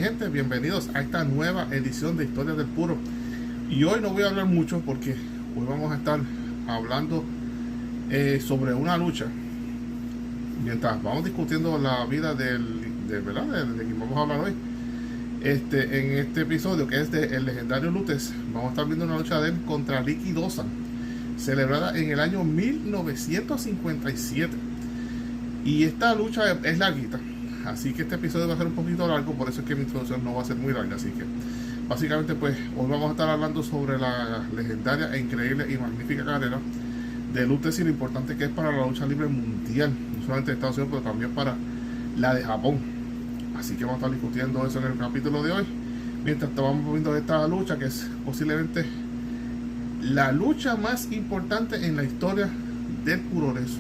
gente, bienvenidos a esta nueva edición de Historias del Puro. Y hoy no voy a hablar mucho porque hoy vamos a estar hablando sobre una lucha. Mientras vamos discutiendo la vida de quien vamos a hablar hoy. En este episodio, que es de el legendario Lutes, vamos a estar viendo una lucha de él contra Ricky Dawson, celebrada en el año 1957. Y esta lucha es larguita, así que este episodio va a ser un poquito largo, por eso es que mi introducción no va a ser muy larga. Así que básicamente pues hoy vamos a estar hablando sobre la legendaria e increíble y magnífica carrera de Lutes y lo importante que es para la lucha libre mundial, no solamente de Estados Unidos, pero también para la de Japón. Así que vamos a estar discutiendo eso en el capítulo de hoy, mientras estamos viendo esta lucha, que es posiblemente la lucha más importante en la historia del puroresu.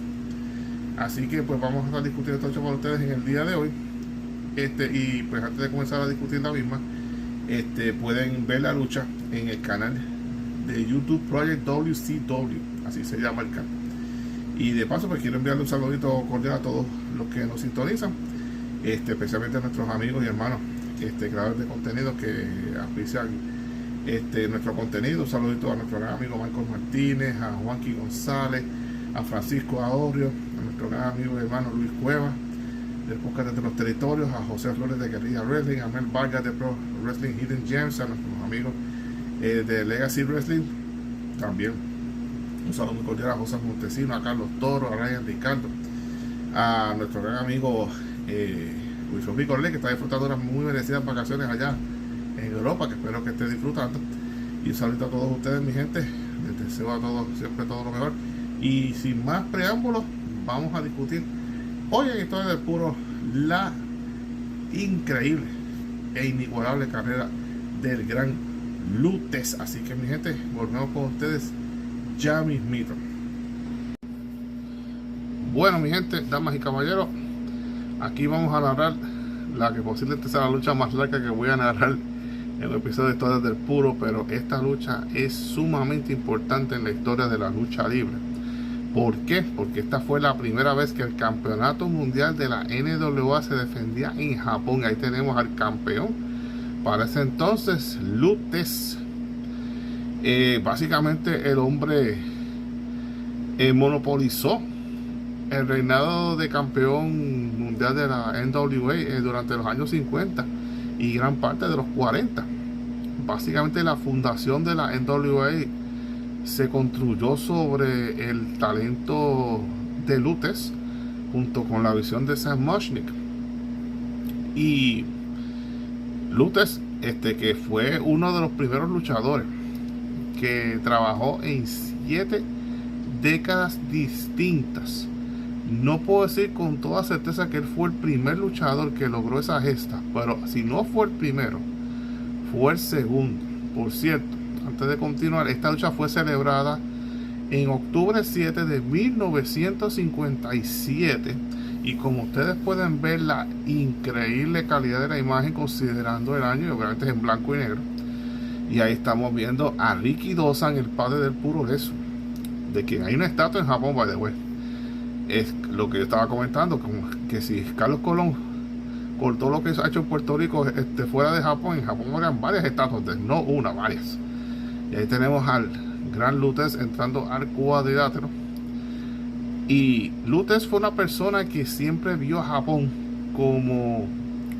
Así que pues vamos a estar discutiendo esta lucha para ustedes en el día de hoy. Y pues antes de comenzar a discutir la misma, pueden ver la lucha en el canal de YouTube Project WCW, así se llama el canal. Y de paso pues quiero enviarle un saludito cordial a todos los que nos sintonizan, especialmente a nuestros amigos y hermanos creadores de contenido que auspician nuestro contenido. Un saludito a nuestro gran amigo Michael Martínez, a Juanqui González, a Francisco Ahorrio, a nuestro gran amigo y hermano Luis Cueva del podcast Desde los Territorios, a José Flores de Guerrilla Wrestling, a Mel Vargas de Pro Wrestling Hidden Gems, a nuestros amigos de Legacy Wrestling. También un saludo muy cordial a José Montesino, a Carlos Toro, a Ryan Ricardo, a nuestro gran amigo Luis Robico que está disfrutando unas muy merecidas vacaciones allá en Europa, que espero que esté disfrutando. Y un saludo a todos ustedes, mi gente. Les deseo a todos siempre todo lo mejor. Y sin más preámbulos, vamos a discutir hoy en Historia del Puro la increíble e inigualable carrera del gran Lutes. Así que mi gente, volvemos con ustedes ya mismito. Bueno, mi gente, damas y caballeros, aquí vamos a narrar la que posiblemente sea la lucha más larga que voy a narrar en el episodio de Historias del Puro, pero esta lucha es sumamente importante en la historia de la lucha libre. ¿Por qué? Porque esta fue la primera vez que el campeonato mundial de la NWA se defendía en Japón. Ahí tenemos al campeón para ese entonces, Lutes. Básicamente el hombre monopolizó el reinado de campeón mundial de la NWA durante los años 50 y gran parte de los 40. Básicamente la fundación de la NWA se construyó sobre el talento de Lutes junto con la visión de Sam Muchnick. Y Lutes, que fue uno de los primeros luchadores que trabajó en 7 décadas distintas. No puedo decir con toda certeza que él fue el primer luchador que logró esa gesta, pero si no fue el primero, fue el segundo. Por cierto, antes de continuar, esta lucha fue celebrada en octubre 7 de 1957 y como ustedes pueden ver la increíble calidad de la imagen considerando el año, y obviamente es en blanco y negro. Y ahí estamos viendo a Ricky Dawson, el padre del puroresu, de quien hay una estatua en Japón, by the way. Es lo que yo estaba comentando, como que si Carlos Colón cortó lo que ha hecho en Puerto Rico fuera de Japón, en Japón eran varias estatuas, no una, varias. Y ahí tenemos al gran Lutes entrando al cuadrilátero. Y Lutes fue una persona que siempre vio a Japón como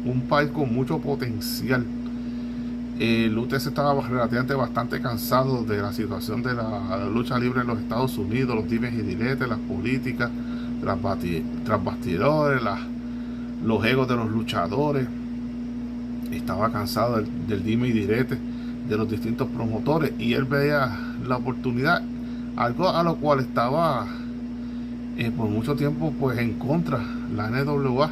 un país con mucho potencial. Lutes estaba relativamente bastante cansado de la situación de la lucha libre en los Estados Unidos, los dimes y diretes, las políticas tras bastidores, los egos de los luchadores. Estaba cansado del dime y direte de los distintos promotores y él veía la oportunidad, algo a lo cual estaba por mucho tiempo pues en contra la NWA,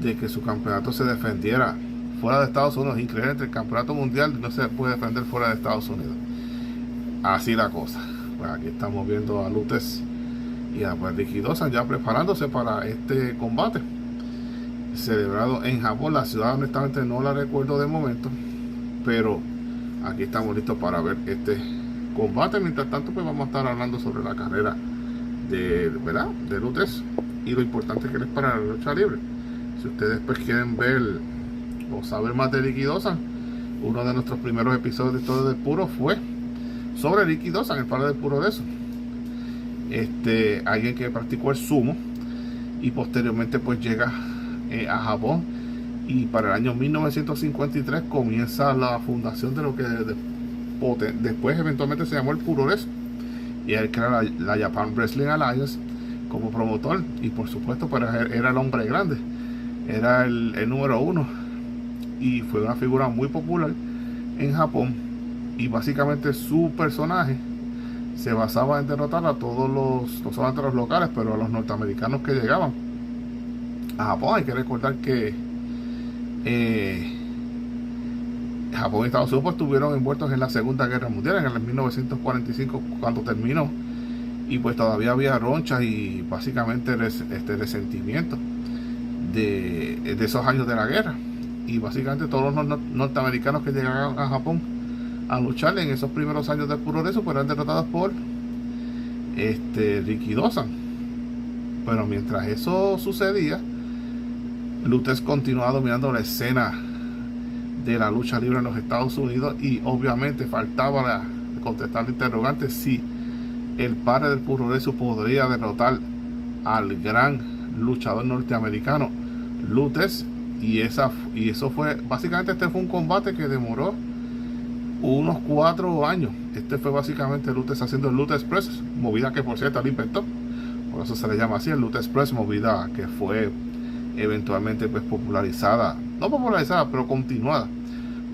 de que su campeonato se defendiera fuera de Estados Unidos. Increíble, el campeonato mundial no se puede defender fuera de Estados Unidos. Así la cosa. Pues aquí estamos viendo a Lutes y a Ricky Dawson ya preparándose para este combate celebrado en Japón. La ciudad honestamente no la recuerdo de momento, pero aquí estamos listos para ver este combate. Mientras tanto pues vamos a estar hablando sobre la carrera de Lutes y lo importante que es para la lucha libre. Si ustedes pues quieren ver o saber más de Ricky Dawson, uno de nuestros primeros episodios de Historia del Puro fue sobre Ricky Dawson, el padre del puro de eso. Alguien que practicó el sumo y posteriormente pues llega a Japón, y para el año 1953 comienza la fundación de lo que después eventualmente se llamó el Puroresu, y él crea la Japan Wrestling Alliance como promotor, y por supuesto pues era el hombre grande, era el número uno, y fue una figura muy popular en Japón, y básicamente su personaje se basaba en derrotar a todos no solamente a los locales, pero a los norteamericanos que llegaban a Japón. Hay que recordar que Japón y Estados Unidos pues, estuvieron envueltos en la Segunda Guerra Mundial en el 1945 cuando terminó, y pues todavía había ronchas y básicamente resentimiento de esos años de la guerra, y básicamente todos los norteamericanos que llegaban a Japón a luchar en esos primeros años del Puroresu pues eran derrotados por Ricky Dawson. Pero mientras eso sucedía, Lutez continuaba dominando la escena de la lucha libre en los Estados Unidos, y obviamente faltaba contestar el interrogante si el padre del Puroresu podría derrotar al gran luchador norteamericano Lutez, y eso fue básicamente, fue un combate que demoró unos 4 años. Fue básicamente Lutez haciendo el Lutez Express, movida que por cierto él inventó, por eso se le llama así, el Lutez Express, movida que fue eventualmente pues no popularizada, pero continuada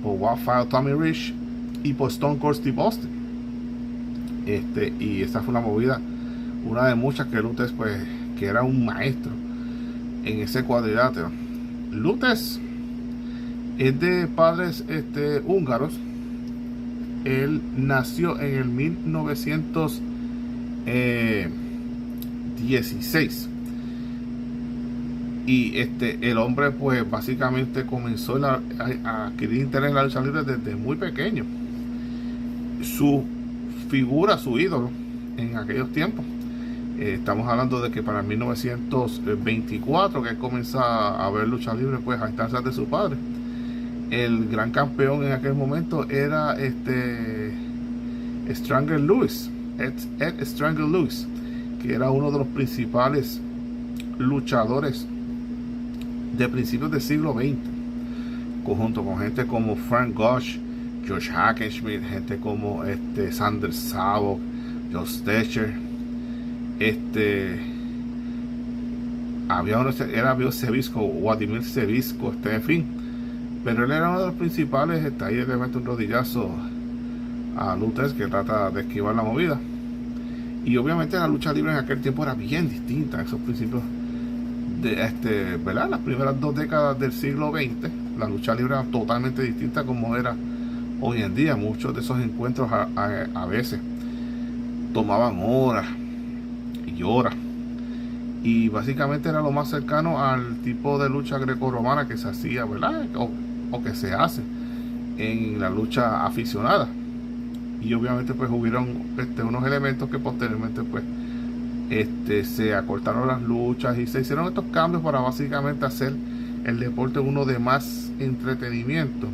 por Wildfire Tommy Rich y por Stone Cold Steve Austin. Y esta fue una movida, una de muchas que Lutez pues, que era un maestro en ese cuadrilátero. Lutez es de padres húngaros. Él nació en el 1916, y el hombre pues básicamente comenzó a adquirir interés en la lucha libre desde muy pequeño. Su figura, su ídolo en aquellos tiempos, estamos hablando de que para el 1924 que él comienza a ver lucha libre pues a instancias de su padre, el gran campeón en aquel momento era Stranger Lewis, Ed Stranger Lewis, que era uno de los principales luchadores de principios del siglo XX, junto con gente como Frank Gosch, George Hackenschmidt, gente como Sander Savo, Joe Stecher, era Sevisco, Vladimir Sevisco, en fin. Pero él era uno de los principales. Ahí le mete un rodillazo a Lutez, que trata de esquivar la movida. Y obviamente la lucha libre en aquel tiempo era bien distinta a esos principios de ¿verdad? Las primeras 2 décadas del siglo XX, la lucha libre era totalmente distinta como era hoy en día. Muchos de esos encuentros a veces tomaban horas y horas, y básicamente era lo más cercano al tipo de lucha grecorromana que se hacía, ¿verdad? O que se hace en la lucha aficionada. Y obviamente pues hubieron unos elementos que posteriormente pues se acortaron las luchas y se hicieron estos cambios para básicamente hacer el deporte uno de más entretenimiento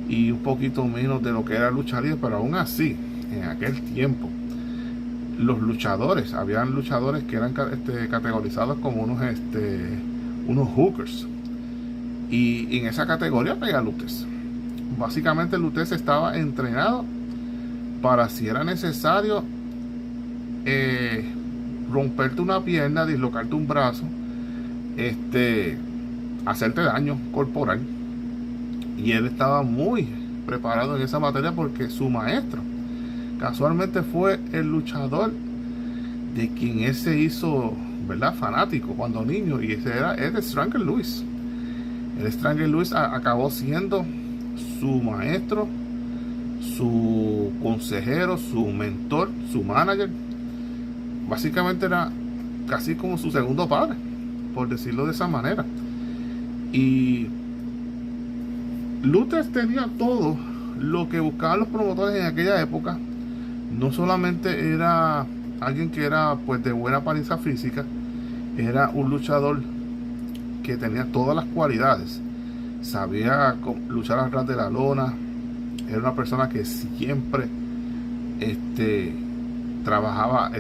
y un poquito menos de lo que era lucha libre. Pero aún así, en aquel tiempo, los luchadores, habían luchadores que eran categorizados como unos hookers, y en esa categoría pega Lutez. Básicamente Lutez estaba entrenado para, si era necesario, romperte una pierna, dislocarte un brazo, hacerte daño corporal, y él estaba muy preparado en esa materia porque su maestro casualmente fue el luchador de quien él se hizo, ¿verdad?, fanático cuando niño, y ese era Ed Stranger Lewis. El Stranger Lewis acabó siendo su maestro, su consejero, su mentor, su manager. Básicamente era casi como su segundo padre, por decirlo de esa manera. Y Lutez tenía todo lo que buscaban los promotores en aquella época. No solamente era alguien que era pues de buena apariencia física, era un luchador que tenía todas las cualidades sabía luchar atrás de la lona, era una persona que siempre trabajaba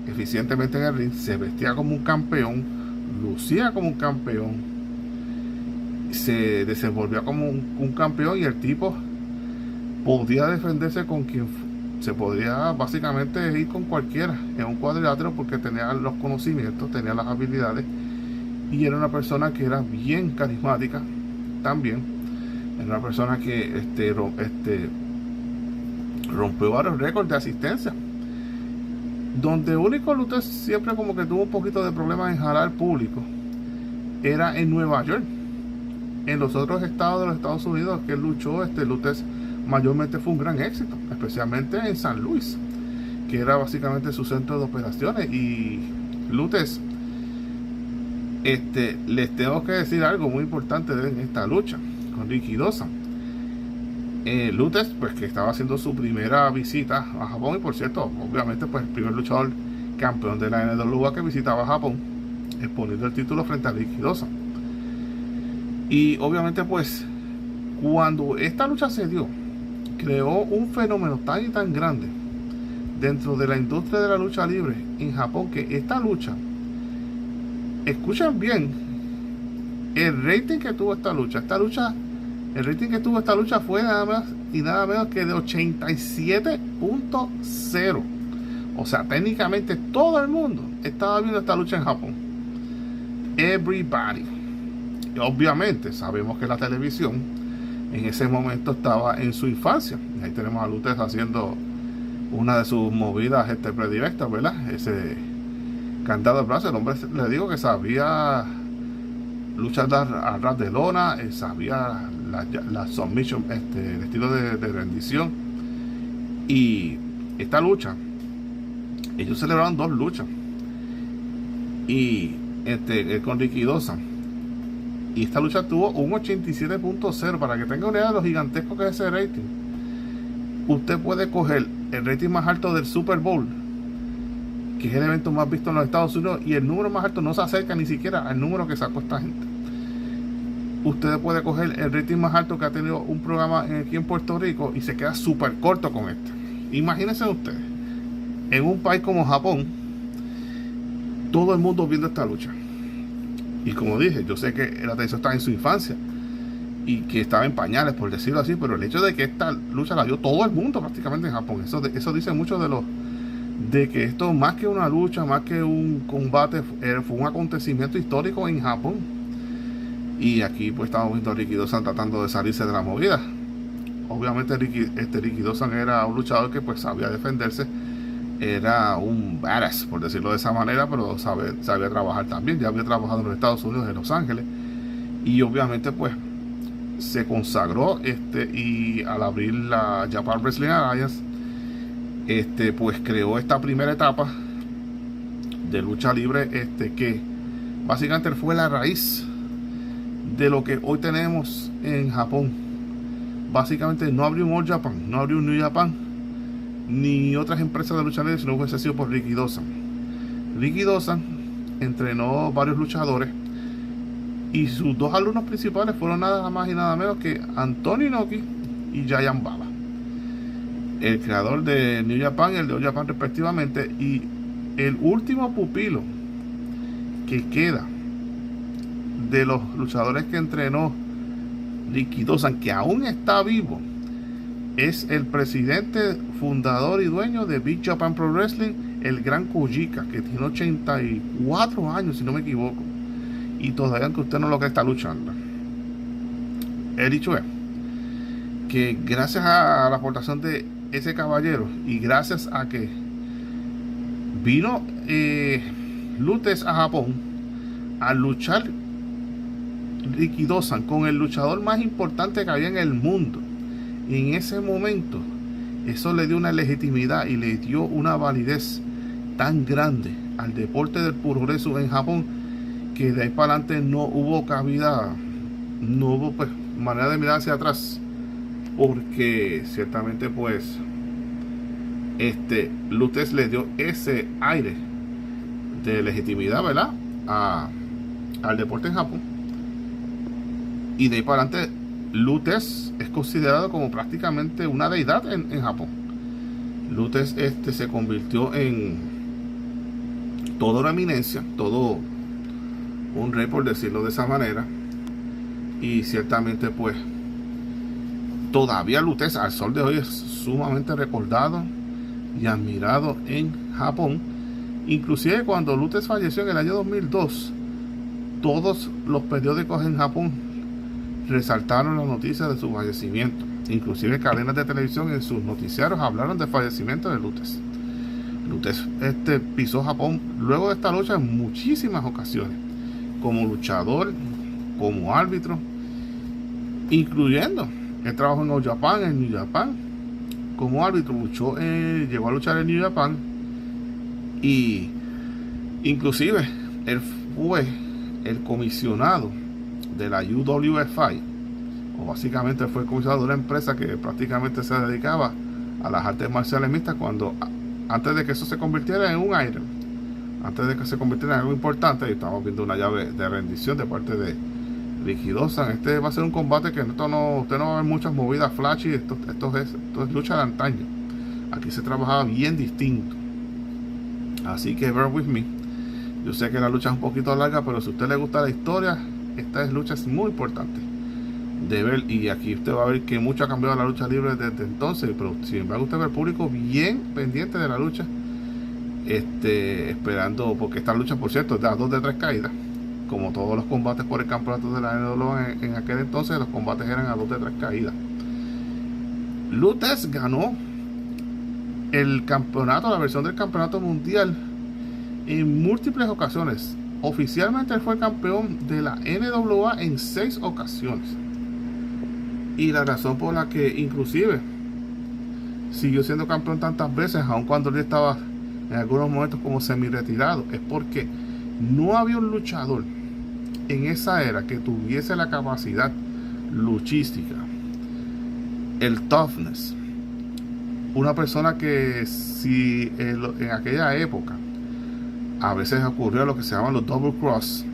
eficientemente en el ring, se vestía como un campeón, lucía como un campeón, se desenvolvía como un campeón, y el tipo podía defenderse con quien se podría básicamente ir con cualquiera en un cuadrilátero, porque tenía los conocimientos, tenía las habilidades, y era una persona que era bien carismática también. Era una persona que rompió varios récords de asistencia. Donde único Luther siempre como que tuvo un poquito de problemas en jalar público era en Nueva York. En los otros estados de los Estados Unidos que él luchó, Luther mayormente fue un gran éxito, especialmente en San Luis, que era básicamente su centro de operaciones. Y Luther, les tengo que decir algo muy importante en esta lucha con Rikidozan. Luther, pues, que estaba haciendo su primera visita a Japón, y por cierto, obviamente, pues el primer luchador campeón de la NWA que visitaba Japón, exponiendo el título frente a Rikidozan. Y obviamente, pues, cuando esta lucha se dio, creó un fenómeno tan y tan grande dentro de la industria de la lucha libre en Japón, que esta lucha, escuchen bien el rating que tuvo esta lucha. El rating que tuvo esta lucha fue nada más y nada menos que de 87.0. O sea, técnicamente todo el mundo estaba viendo esta lucha en Japón. Everybody. Y obviamente sabemos que la televisión en ese momento estaba en su infancia. Ahí tenemos a Luther haciendo una de sus movidas predilectas, ¿verdad? Ese candado de brazo. El hombre, le digo, que sabía luchar a ras de lona, sabía la submission, el estilo de rendición. Y esta lucha, ellos celebraron 2 luchas, y con Rikidozan, y esta lucha tuvo un 87.0. Para que tenga una idea de lo gigantesco que es ese rating, usted puede coger el rating más alto del Super Bowl, que es el evento más visto en los Estados Unidos, y el número más alto no se acerca ni siquiera al número que sacó esta gente. Usted puede coger el rating más alto que ha tenido un programa aquí en Puerto Rico, y se queda súper corto con este. Imagínense ustedes, en un país como Japón, todo el mundo viendo esta lucha. Y como dije, yo sé que la televisión estaba en su infancia y que estaba en pañales, por decirlo así, pero el hecho de que esta lucha la vio todo el mundo prácticamente en Japón, eso dice mucho de que esto, más que una lucha, más que un combate, fue un acontecimiento histórico en Japón. Y aquí pues estamos viendo a Rikidozan tratando de salirse de la movida. Obviamente Rikidozan era un luchador que pues sabía defenderse, era un badass, por decirlo de esa manera, pero sabía trabajar también. Ya había trabajado en los Estados Unidos, en Los Ángeles, y obviamente pues se consagró, y al abrir la Japan Wrestling Alliance, pues creó esta primera etapa de lucha libre, que básicamente fue la raíz de lo que hoy tenemos en Japón. Básicamente no abrió un All Japan, no abrió un New Japan, ni otras empresas de lucha libre, si no hubiese sido por Rikidozan. Rikidozan entrenó varios luchadores, y sus 2 alumnos principales fueron nada más y nada menos que Antonio Inoki y Giant Baba, el creador de New Japan y el de All Japan respectivamente. Y el último pupilo que queda de los luchadores que entrenó Rikidozan, que aún está vivo, es el presidente, fundador y dueño de Big Japan Pro Wrestling, el gran Kojika, que tiene 84 años, si no me equivoco, y todavía, aunque usted no lo cree, está luchando. El dicho es que gracias a la aportación de ese caballero, y gracias a que vino Luther a Japón a luchar Rikidozan con el luchador más importante que había en el mundo, y en ese momento eso le dio una legitimidad y le dio una validez tan grande al deporte del puroresu en Japón, que de ahí para adelante no hubo cabida, no hubo pues manera de mirar hacia atrás, porque ciertamente pues Luther le dio ese aire de legitimidad, ¿verdad?, al deporte en Japón. Y de ahí para adelante, Lutes es considerado como prácticamente una deidad en Japón. Lutes se convirtió en toda una eminencia, todo un rey, por decirlo de esa manera. Y ciertamente pues todavía Lutes al sol de hoy es sumamente recordado y admirado en Japón. Inclusive cuando Lutes falleció en el año 2002, todos los periódicos en Japón resaltaron la noticia de su fallecimiento. Inclusive cadenas de televisión en sus noticiarios hablaron del fallecimiento de Lutes. Lutes pisó Japón luego de esta lucha en muchísimas ocasiones, como luchador, como árbitro, incluyendo el trabajo en New Japan, como árbitro llegó a luchar en New Japan, y inclusive él fue el comisionado de la UWFI, o básicamente fue el comisionado de una empresa que prácticamente se dedicaba a las artes marciales mixtas, antes de que eso se convirtiera en un item, antes de que se convirtiera en algo importante. Y estamos viendo una llave de rendición de parte de Ricky Dawson. Este va a ser un combate que usted no va a ver muchas movidas flashy. Esto es lucha de antaño. Aquí se trabajaba bien distinto. Así que bear with me. Yo sé que la lucha es un poquito larga, pero si a usted le gusta la historia, esta lucha es muy importante de ver. Y aquí usted va a ver que mucho ha cambiado la lucha libre desde entonces. Pero sin embargo, usted ve el público bien pendiente de la lucha, esperando, porque esta lucha, por cierto, es de 2 de 3 caídas. Como todos los combates por el campeonato de la NWA en aquel entonces, los combates eran a 2 de 3 caídas. Lutes ganó el campeonato, la versión del campeonato mundial, en múltiples ocasiones. Oficialmente él fue campeón de la NWA en 6 ocasiones. Y la razón por la que inclusive siguió siendo campeón tantas veces, aun cuando él estaba en algunos momentos como semi-retirado, es porque no había un luchador en esa era que tuviese la capacidad luchística, el toughness, una persona que si en aquella época a veces ocurrió lo que se llaman los double cross,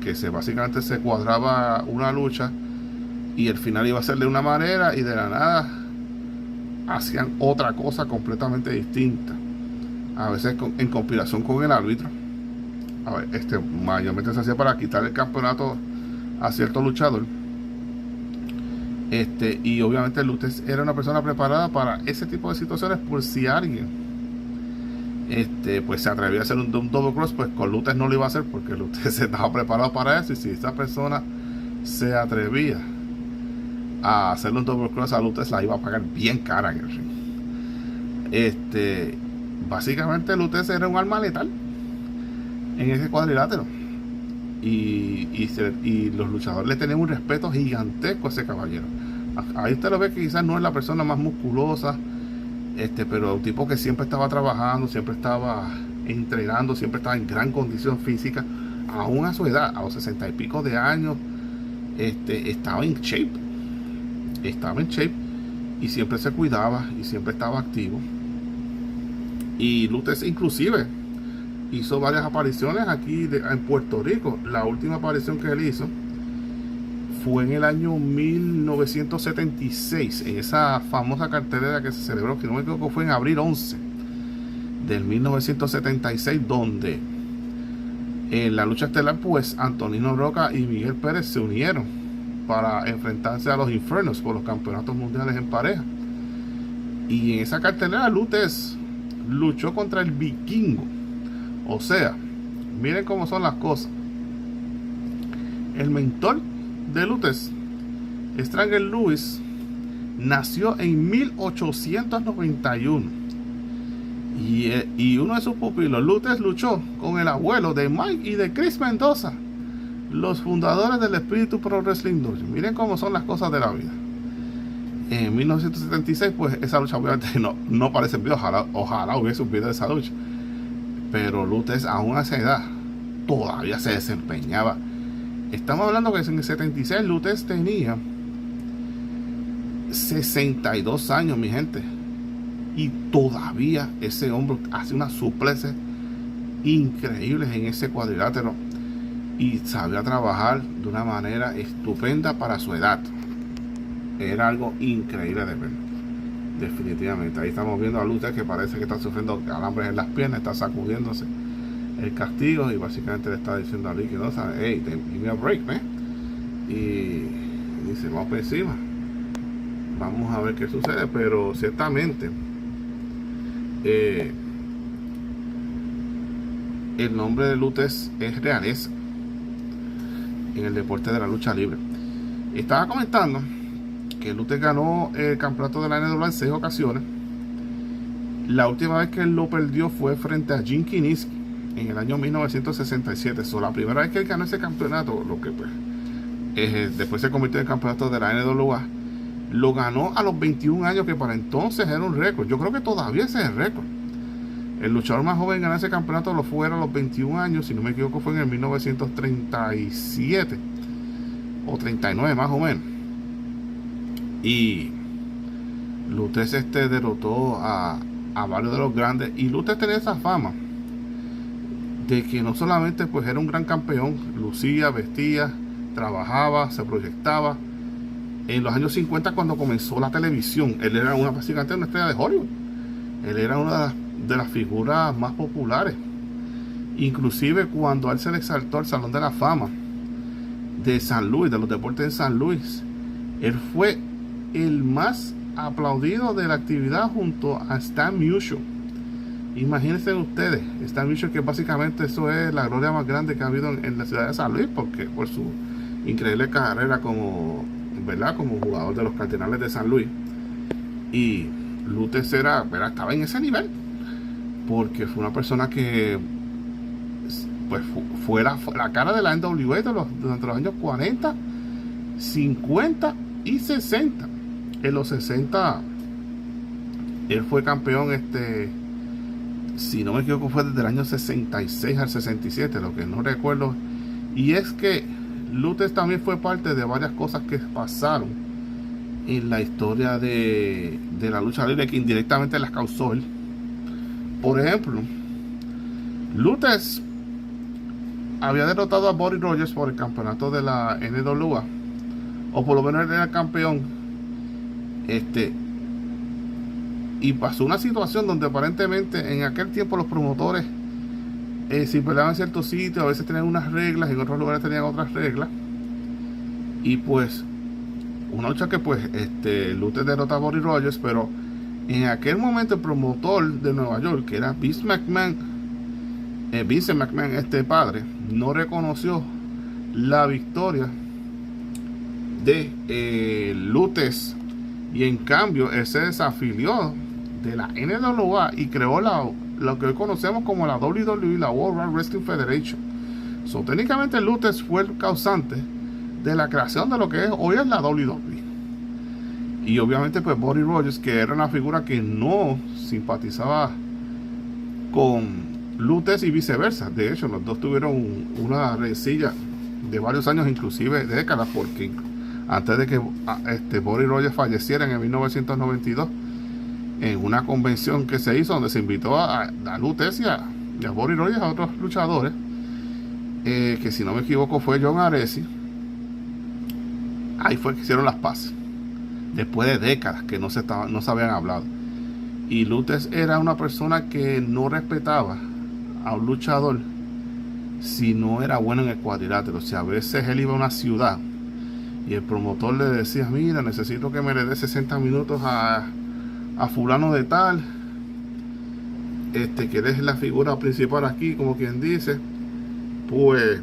que básicamente se cuadraba una lucha y el final iba a ser de una manera y de la nada hacían otra cosa completamente distinta, a veces en conspiración con el árbitro. A ver, mayormente se hacía para quitar el campeonato a cierto luchador. Y obviamente Lutes era una persona preparada para ese tipo de situaciones, por si alguien pues se atrevía a hacer un double cross, pues con Lutes no lo iba a hacer, porque Lutes se estaba preparado para eso. Y si esa persona se atrevía a hacer un double cross, a Lutes la iba a pagar bien cara en el ring. Básicamente Lutes era un arma letal en ese cuadrilátero, y los luchadores le tenían un respeto gigantesco a ese caballero. Ahí usted lo ve que quizás no es la persona más musculosa, pero un tipo que siempre estaba trabajando, siempre estaba entrenando, siempre estaba en gran condición física, aún a su edad, a los 60 y pico de años. Estaba en shape, y siempre se cuidaba y siempre estaba activo. Y Lutes inclusive hizo varias apariciones aquí en Puerto Rico. La última aparición que él hizo fue en el año 1976, en esa famosa cartelera que se celebró, que no me equivoco, fue en abril 11 del 1976, donde en la lucha estelar, pues Antonino Roca y Miguel Pérez se unieron para enfrentarse a los Infernos por los campeonatos mundiales en pareja. Y en esa cartelera Lutes luchó contra el Vikingo. O sea, miren cómo son las cosas. El mentor de Lutes, Stranger Lewis, nació en 1891. Y uno de sus pupilos, Lutes, luchó con el abuelo de Mike y de Chris Mendoza, los fundadores del Espíritu Pro Wrestling Dojo. Miren cómo son las cosas de la vida. En 1976, pues esa lucha obviamente no parece en video. Ojalá hubiese un video de esa lucha. Pero Lutes, aún a esa edad, todavía se desempeñaba. Estamos hablando que en el 76 Lutes tenía 62 años, mi gente. Y todavía ese hombre hace unas supleces increíbles en ese cuadrilátero. y sabía trabajar de una manera estupenda para su edad. Era algo increíble de ver, definitivamente. Ahí estamos viendo a Luther, que parece que está sufriendo calambres en las piernas, está sacudiéndose el castigo, y básicamente le está diciendo a Lee que no sabe, hey, give me a break, man. Y dice, vamos por encima, vamos a ver qué sucede. Pero ciertamente el nombre de Luther es realeza en el deporte de la lucha libre. Estaba comentando que Luther ganó el campeonato de la NWA en 6 ocasiones. La última vez que él lo perdió fue frente a Jim Kiniski en el año 1967. La primera vez que él ganó ese campeonato, lo que pues después se convirtió en el campeonato de la NWA, lo ganó a los 21 años, que para entonces era un récord. Yo creo que todavía ese es el récord. El luchador más joven en ganar ese campeonato lo fue a los 21 años, si no me equivoco fue en el 1937 o 39 más o menos. Y Luther derrotó a varios de los grandes, y Luther tenía esa fama de que no solamente pues era un gran campeón, lucía, vestía, trabajaba, se proyectaba. En los años 50, cuando comenzó la televisión, él era básicamente una estrella de Hollywood. Él era una de las figuras más populares. Inclusive cuando a él se le exaltó al Salón de la Fama de San Luis, de los deportes en San Luis, él fue el más aplaudido de la actividad junto a Stan Musial. Imagínense ustedes, Stan Musial, que básicamente eso es la gloria más grande que ha habido en la ciudad de San Luis, porque por su increíble carrera como jugador de los Cardenales de San Luis. Y Luther estaba en ese nivel, porque fue una persona que pues fue la cara de la NWA durante los años 40, 50 y 60. En los 60 él fue campeón, si no me equivoco fue desde el año 66 al 67, lo que no recuerdo. Y es que Luther también fue parte de varias cosas que pasaron en la historia de la lucha libre, que indirectamente las causó él. Por ejemplo, Luther había derrotado a Buddy Rogers por el campeonato de la NWA, o por lo menos él era el campeón. Y pasó una situación donde aparentemente en aquel tiempo los promotores, si peleaban en ciertos sitios, a veces tenían unas reglas, en otros lugares tenían otras reglas. Y pues una lucha que pues Luther derrota a Buddy Rogers, pero en aquel momento el promotor de Nueva York, que era Vincent McMahon, padre, no reconoció la victoria de Luther, y en cambio él se desafilió de la NWA y creó lo que hoy conocemos como la WWE, la World Wrestling Federation. Técnicamente Luther fue el causante de la creación de lo que hoy es la WWE. Y obviamente pues Buddy Rogers, que era una figura que no simpatizaba con Luther y viceversa. De hecho, los dos tuvieron una rencilla de varios años, inclusive de décadas, porque antes de que Buddy Rogers falleciera en 1992, en una convención que se hizo donde se invitó a Luther y a Buddy Rogers, a otros luchadores, que si no me equivoco fue John Aresi. Ahí fue que hicieron las paces, después de décadas que no se habían hablado. Y Luther era una persona que no respetaba a un luchador si no era bueno en el cuadrilátero. O sea, a veces él iba a una ciudad y el promotor le decía, mira, necesito que me le dé 60 minutos a fulano de tal, que eres la figura principal aquí, como quien dice. Pues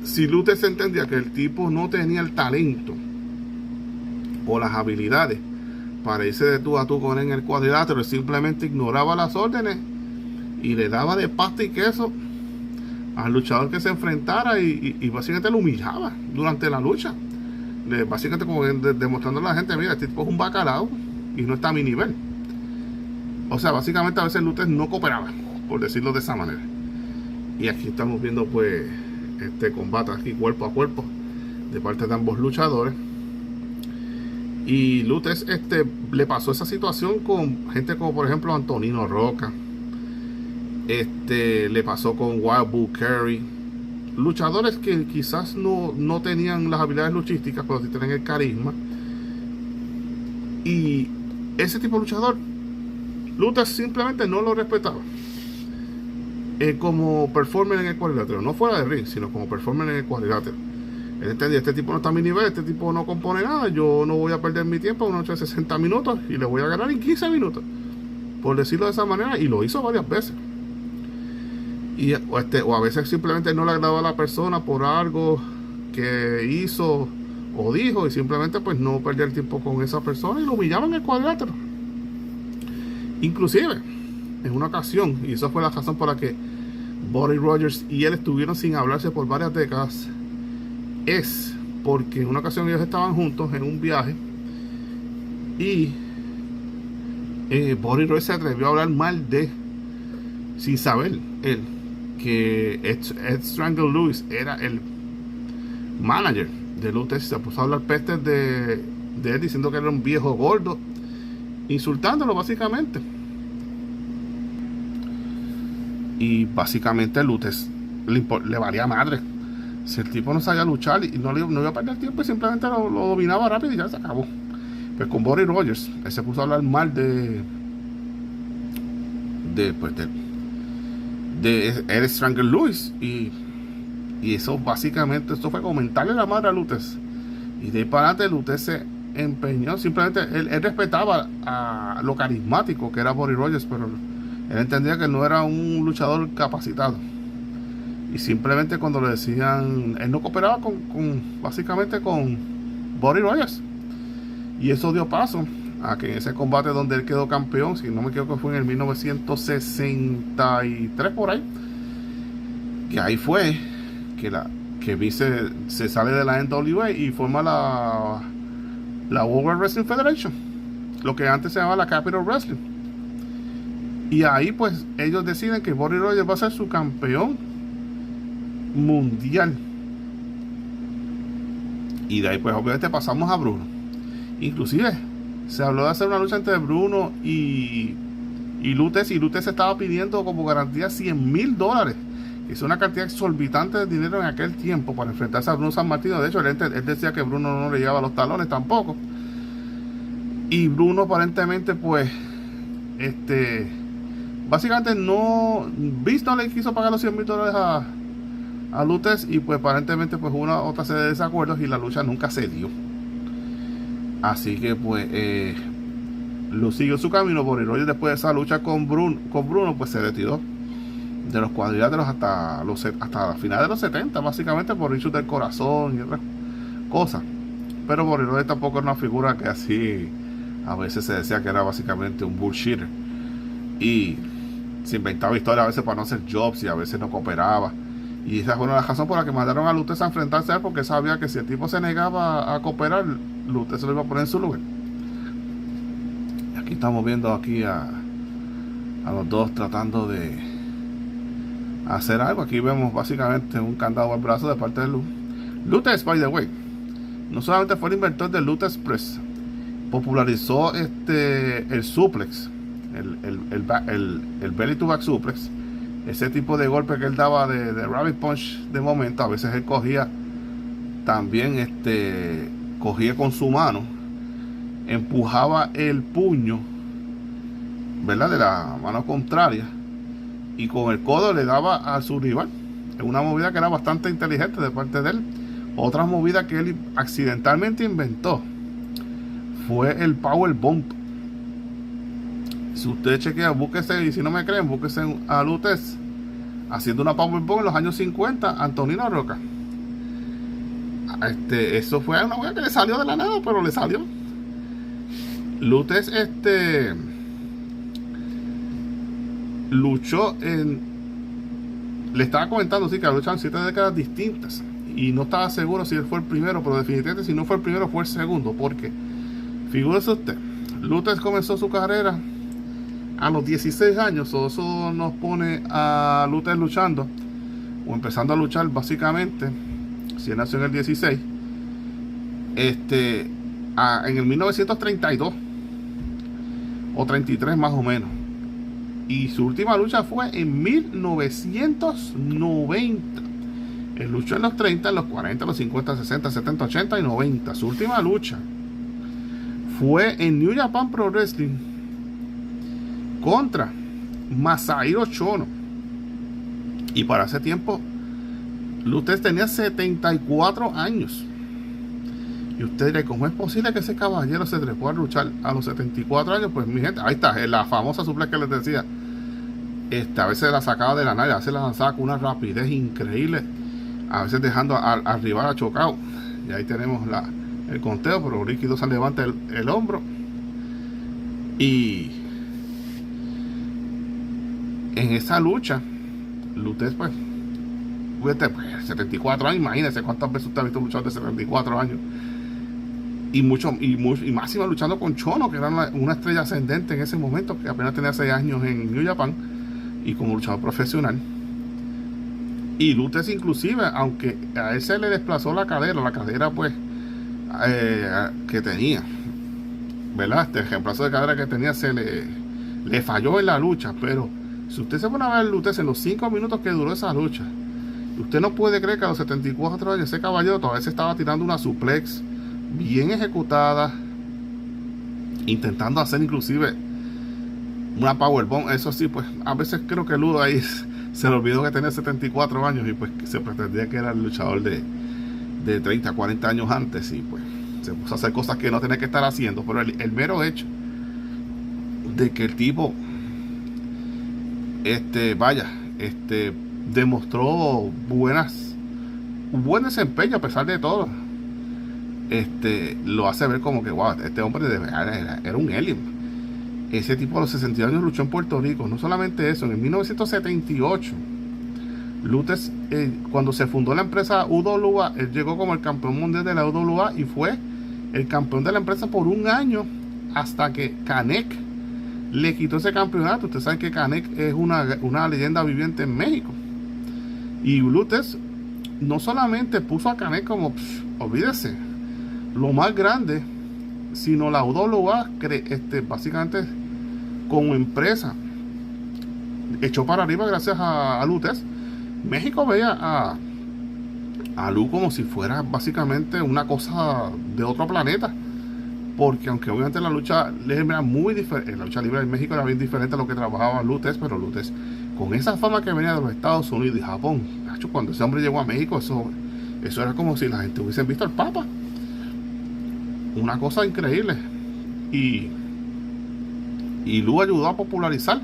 si Luther se entendía que el tipo no tenía el talento o las habilidades para irse de tú a tú con él en el cuadrilátero, él simplemente ignoraba las órdenes y le daba de pasta y queso al luchador que se enfrentara, y básicamente lo humillaba durante la lucha, básicamente como demostrando a la gente, mira, este tipo es un bacalao y no está a mi nivel. O sea, básicamente a veces Luther no cooperaba, por decirlo de esa manera. Y aquí estamos viendo pues este combate aquí cuerpo a cuerpo de parte de ambos luchadores. Y Luther le pasó esa situación con gente como por ejemplo Antonino Roca, le pasó con Wild Bull Curry, luchadores que quizás no tenían las habilidades luchísticas, pero sí tenían el carisma. Y ese tipo de luchador, Luther simplemente no lo respetaba. Como performer en el cuadrilátero, no fuera de ring, sino como performer en el cuadrilátero. Él entendía, este tipo no está a mi nivel, este tipo no compone nada, yo no voy a perder mi tiempo en una noche de 60 minutos y le voy a ganar en 15 minutos, por decirlo de esa manera, y lo hizo varias veces. O a veces simplemente no le agradaba a la persona por algo que hizo o dijo, y simplemente pues no perder el tiempo con esa persona y lo humillaban en el cuadrilátero. Inclusive en una ocasión, y esa fue la razón por la que Buddy Rogers y él estuvieron sin hablarse por varias décadas, es porque en una ocasión ellos estaban juntos en un viaje y Buddy Rogers se atrevió a hablar mal de, sin saber él, que Ed Strangle Lewis era el manager de Luther. Se puso a hablar pestes de él, diciendo que era un viejo gordo, insultándolo básicamente. Y básicamente Luther le valía madre. Si el tipo no sabía luchar y no iba a perder tiempo, y simplemente lo dominaba rápido y ya se acabó. Pues con Buddy Rogers, él se puso a hablar mal de Ed Strangle Lewis, y eso básicamente, esto fue comentarle la madre a Luther. Y de ahí para adelante Luther se empeñó, simplemente él respetaba a lo carismático que era Buddy Rogers, pero él entendía que no era un luchador capacitado. Y simplemente cuando le decían, él no cooperaba básicamente con Buddy Rogers. Y eso dio paso a que en ese combate donde él quedó campeón, si no me equivoco fue en el 1963 por ahí, que ahí fue que Vince se sale de la NWA y forma la World Wrestling Federation, lo que antes se llamaba la Capital Wrestling. Y ahí pues ellos deciden que Buddy Rogers va a ser su campeón mundial. Y de ahí pues obviamente pasamos a Bruno. Inclusive se habló de hacer una lucha entre Bruno y Luther, y Luther se estaba pidiendo como garantía $100,000. Es una cantidad exorbitante de dinero en aquel tiempo para enfrentarse a Bruno Sammartino. De hecho, él decía que Bruno no le llevaba los talones tampoco. Y Bruno aparentemente pues básicamente Vince no le quiso pagar los $100,000 a Luther, y pues aparentemente pues hubo otra serie de desacuerdos y la lucha nunca se dio. Así que pues lo siguió su camino. Buddy Rogers, después de esa lucha con Bruno pues se retiró de los cuadriláteros hasta finales de los 70, básicamente por issues del corazón y otras cosas. Pero Buddy Rogers tampoco era una figura que así a veces se decía que era básicamente un bullshitter, y se inventaba historias a veces para no hacer jobs, y a veces no cooperaba. Y esa fue una de las razones por la que mandaron a Luther a enfrentarse a él, porque sabía que si el tipo se negaba a cooperar, Luther se lo iba a poner en su lugar. Aquí estamos viendo aquí a los dos tratando de hacer algo. Aquí vemos básicamente un candado al brazo de parte de Luther. By the way, no solamente fue el inventor del Luther Express, popularizó el suplex, el belly to back suplex, ese tipo de golpe que él daba de rabbit punch de momento. A veces él cogía también cogía con su mano, empujaba el puño, ¿verdad?, de la mano contraria, y con el codo le daba a su rival. Es una movida que era bastante inteligente de parte de él. Otra movida que él accidentalmente inventó fue el power bump. Si ustedes chequean, búsquese, y si no me creen, búsquese a Luther haciendo una power bomb en los años 50, Antonino Roca. Eso fue una hueá que le salió de la nada, pero le salió. Luther luchó le estaba comentando, sí, que luchado en 7 décadas distintas, y no estaba seguro si él fue el primero, pero definitivamente si no fue el primero fue el segundo, porque figúrese usted, Luther comenzó su carrera a los 16 años, o eso nos pone a Luther luchando, o empezando a luchar básicamente, si él nació en el 16, en el 1932, o 33 más o menos, y su última lucha fue en 1990, Él luchó en los 30, en los 40, en los 50, 60, 70, 80 y 90. Su última lucha fue en New Japan Pro Wrestling contra Masahiro Chono. Y para ese tiempo, Lutez tenía 74 años. Y usted dirá, ¿cómo es posible que ese caballero se trepó a luchar a los 74 años? Pues mi gente, ahí está, la famosa suplex que les decía. A veces la sacaba de la nada, a veces la lanzaba con una rapidez increíble, a veces dejando al rival chocado. Y ahí tenemos el conteo, pero Ricky Dosa levanta el hombro. Y en esa lucha, Lutez, pues 74 años, imagínense cuántas veces usted ha visto luchar de 74 años. Y máxima luchando con Chono, que era una estrella ascendente en ese momento, que apenas tenía 6 años en New Japan y como luchador profesional. Y Lutez, inclusive, aunque a él se le desplazó la cadera pues que tenía, ¿verdad? Este reemplazo de cadera que tenía se le falló en la lucha. Pero si usted se pone a ver Lutez en los 5 minutos que duró esa lucha, usted no puede creer que a los 74 años ese caballero todavía se estaba tirando una suplex bien ejecutada, intentando hacer inclusive una powerbomb. Eso sí, pues a veces creo que Ludo ahí se le olvidó que tenía 74 años y pues se pretendía que era el luchador de 30, 40 años antes, y pues se puso a hacer cosas que no tenía que estar haciendo. Pero el mero hecho de que el tipo demostró buen desempeño a pesar de todo, lo hace ver como que wow, este hombre de verdad era un alien. Ese tipo a los 60 años luchó en Puerto Rico. No solamente eso, en 1978 Lutez, cuando se fundó la empresa UWA, él llegó como el campeón mundial de la UWA y fue el campeón de la empresa por un año, hasta que Canek le quitó ese campeonato. Ustedes saben que Canek es una leyenda viviente en México. Y Lutez no solamente puso a Canek como, olvídese, lo más grande, sino la UWA básicamente como empresa echó para arriba gracias a Lutez. México veía a Lu como si fuera básicamente una cosa de otro planeta, porque aunque obviamente la lucha libre era muy diferente, la lucha libre en México era bien diferente a lo que trabajaba Lutez, pero Lutez con esa fama que venía de los Estados Unidos y Japón, cuando ese hombre llegó a México, eso era como si la gente hubiesen visto al Papa. Una cosa increíble. Y Lu ayudó a popularizar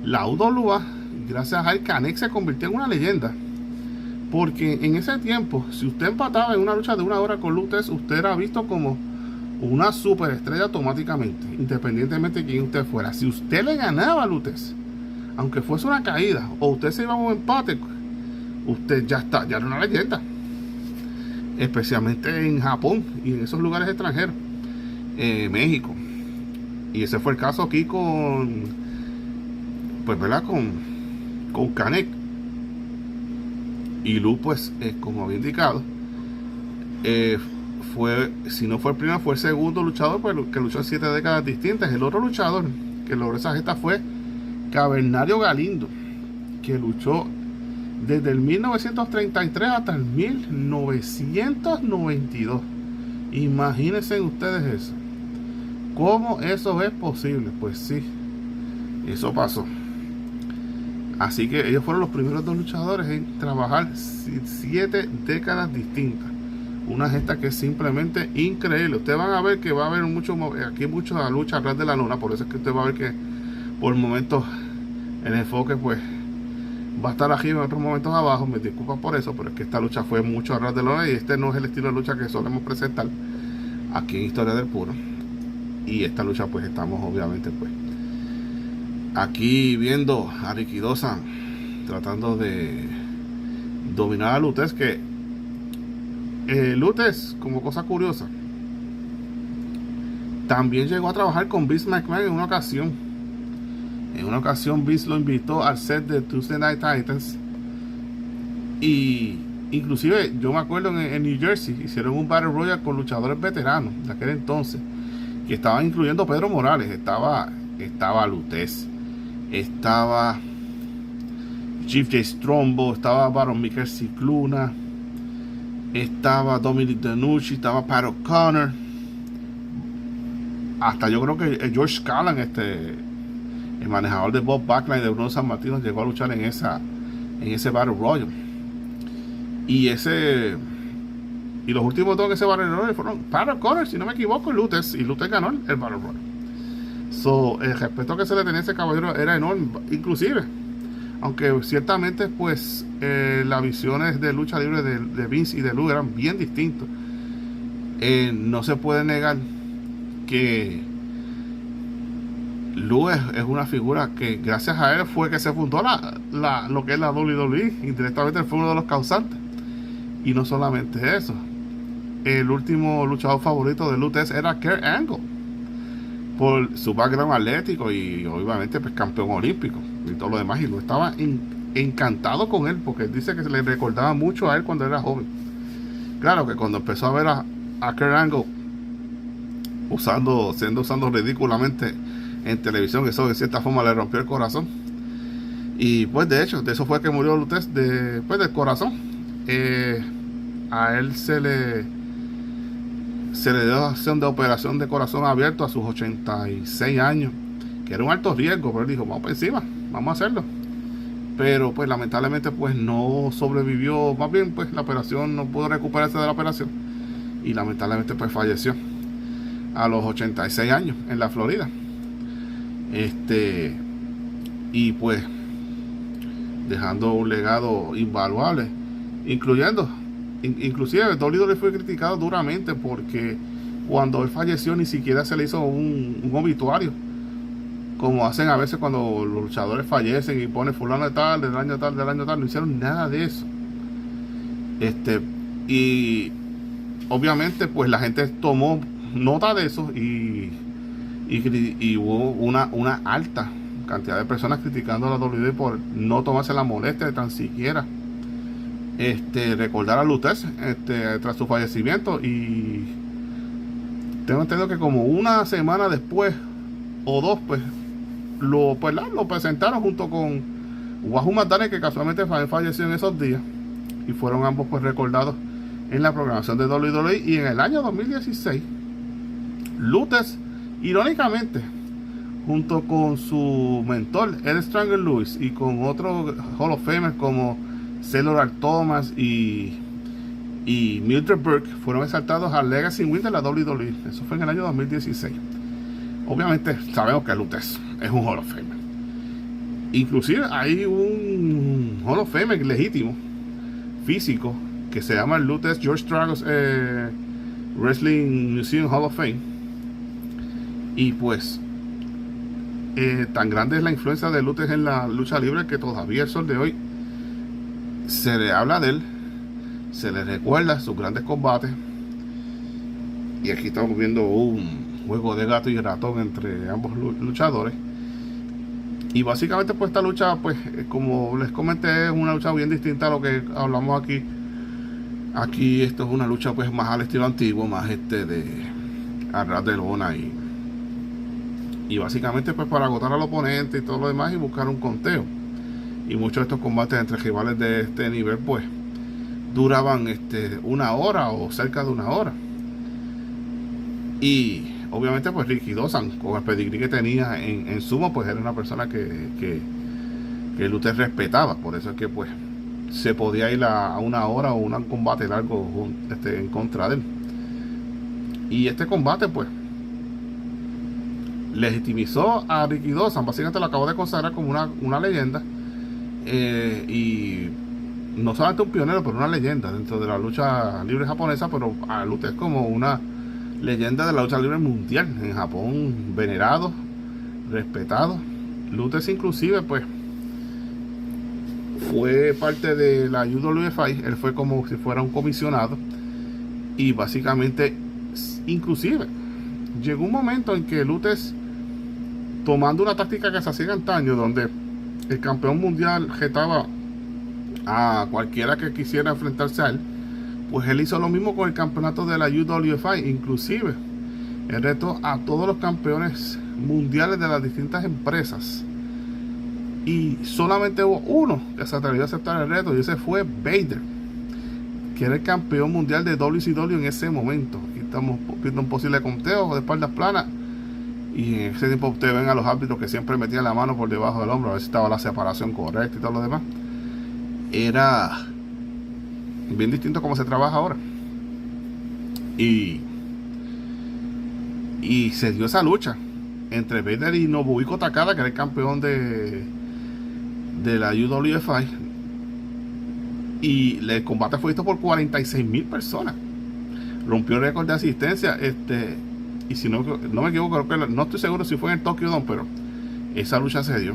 la UWA. Gracias a él, Canek se convirtió en una leyenda, porque en ese tiempo, si usted empataba en una lucha de 1 hora con Lutez, usted era visto como una superestrella automáticamente, independientemente de quién usted fuera. Si usted le ganaba a Lutez, aunque fuese una caída, o usted se iba a un empate, usted ya era una leyenda, especialmente en Japón y en esos lugares extranjeros, México. Y ese fue el caso aquí con Canek. Y Lu, pues, como había indicado, si no fue el primero, fue el segundo luchador, pues, que luchó en 7 décadas distintas. El otro luchador que logró esa gesta fue Cavernario Galindo, que luchó desde el 1933 hasta el 1992. Imagínense ustedes eso. ¿Cómo eso es posible? Pues sí, eso pasó. Así que ellos fueron los primeros 2 luchadores en trabajar 7 décadas distintas. Una gesta que es simplemente increíble. Ustedes van a ver que va a haber mucha lucha atrás de la lona. Por eso es que usted va a ver que por momentos el enfoque pues va a estar arriba, en otros momentos abajo. Me disculpo por eso, pero es que esta lucha fue mucho atrás de la lona, y este no es el estilo de lucha que solemos presentar aquí en Historia del Puro. Y esta lucha pues estamos obviamente pues aquí viendo a Ricky Dosa tratando de dominar a Lutez, que Lutez, como cosa curiosa, también llegó a trabajar con Vince McMahon en una ocasión. En una ocasión Vince lo invitó al set de Tuesday Night Titans, y inclusive yo me acuerdo en New Jersey hicieron un Battle Royale con luchadores veteranos de aquel entonces, que estaban incluyendo Pedro Morales, estaba Lutez, estaba Chief J. Strombo, estaba Baron Mikel Cicluna, estaba Dominic DeNucci, estaba Pat O'Connor, hasta yo creo que George Scallan, el manejador de Bob Backlund de Bruno Sammartino, llegó a luchar en ese Battle Royal. Y los últimos dos en ese Battle Royal fueron Pat O'Connor, si no me equivoco, y Lutez ganó el Battle Royal. El respeto que se le tenía a ese caballero era enorme, inclusive, aunque ciertamente pues las visiones de lucha libre de Vince y de Lou eran bien distintos. No se puede negar que Lou es una figura que gracias a él fue que se fundó lo que es la WWE. Indirectamente él fue uno de los causantes. Y no solamente eso, el último luchador favorito de Lutez era Kurt Angle, por su background atlético y obviamente pues campeón olímpico y todo lo demás. Y Lou estaba encantado con él, porque él dice que se le recordaba mucho a él cuando era joven. Claro que cuando empezó a ver a Kurt Angle siendo usando ridículamente en televisión, eso de cierta forma le rompió el corazón. Y pues de hecho, de eso fue que murió Lutez del corazón. A él se le dio acción de operación de corazón abierto a sus 86 años, que era un alto riesgo, pero él dijo, vamos por encima, vamos a hacerlo. Pero pues lamentablemente pues no sobrevivió, más bien pues la operación no pudo recuperarse de la operación, y lamentablemente pues falleció a los 86 años en la Florida. Y pues dejando un legado invaluable, inclusive el WWE fue criticado duramente porque cuando él falleció ni siquiera se le hizo un obituario, como hacen a veces cuando los luchadores fallecen y ponen fulano de tal, del año tal, no hicieron nada de eso. Y obviamente pues la gente tomó nota de eso, y hubo una alta cantidad de personas criticando a la WWE por no tomarse la molestia de tan siquiera recordar a Lutez tras su fallecimiento. Y tengo entendido que como una semana después o dos pues lo presentaron junto con Wahoo McDaniel, que casualmente falleció en esos días, y fueron ambos pues recordados en la programación de WWE. Y en el año 2016 Lutez, irónicamente, junto con su mentor Ed Strangler Lewis y con otros Hall of Famers como Cedric Thomas y Mildred Burke, fueron exaltados al Legacy Win de la WWE. Eso fue en el año 2016. Obviamente sabemos que Lutez es un Hall of Famer. Inclusive hay un Hall of Famer legítimo, físico, que se llama el Lutez George Dragos Wrestling Museum Hall of Fame. Y pues tan grande es la influencia de Lutez en la lucha libre que todavía el sol de hoy se le habla de él, se le recuerda sus grandes combates. Y aquí estamos viendo un juego de gato y ratón entre ambos luchadores. Y básicamente pues esta lucha, pues como les comenté, es una lucha bien distinta a lo que hablamos aquí. Aquí esto es una lucha pues más al estilo antiguo, más de a ras de lona, y básicamente pues para agotar al oponente y todo lo demás y buscar un conteo. Y muchos de estos combates entre rivales de este nivel pues duraban una hora o cerca de una hora. Y obviamente pues Ricky Dawson, con el pedigrí que tenía en sumo, pues era una persona que Lutez respetaba. Por eso es que pues se podía ir a una hora o un combate largo en contra de él. Y este combate pues legitimizó a Ricky Dawson, básicamente lo acabó de consagrar como una leyenda, y no solamente un pionero, pero una leyenda dentro de la lucha libre japonesa, pero a Lutez como una leyenda de la lucha libre mundial en Japón, venerado, respetado. Lutez inclusive pues fue parte de la UWFI, él fue como si fuera un comisionado, y básicamente inclusive llegó un momento en que Lutez, tomando una táctica que se hacía en antaño, donde el campeón mundial retaba a cualquiera que quisiera enfrentarse a él, pues él hizo lo mismo con el campeonato de la UWFI. Inclusive él retó a todos los campeones mundiales de las distintas empresas, y solamente hubo uno que se atrevió a aceptar el reto, y ese fue Vader, que era el campeón mundial de WCW en ese momento. Aquí estamos viendo un posible conteo de espaldas planas. Y en ese tiempo ustedes ven a los árbitros que siempre metían la mano por debajo del hombro a ver si estaba la separación correcta y todo lo demás. Era bien distinto a como se trabaja ahora. Y se dio esa lucha entre Vader y Nobuhiko Takada, que era el campeón de la UWFI. Y el combate fue visto por 46,000 personas. Rompió el récord de asistencia. Y si no me equivoco, creo que no estoy seguro si fue en el Tokyo Dome, pero esa lucha se dio.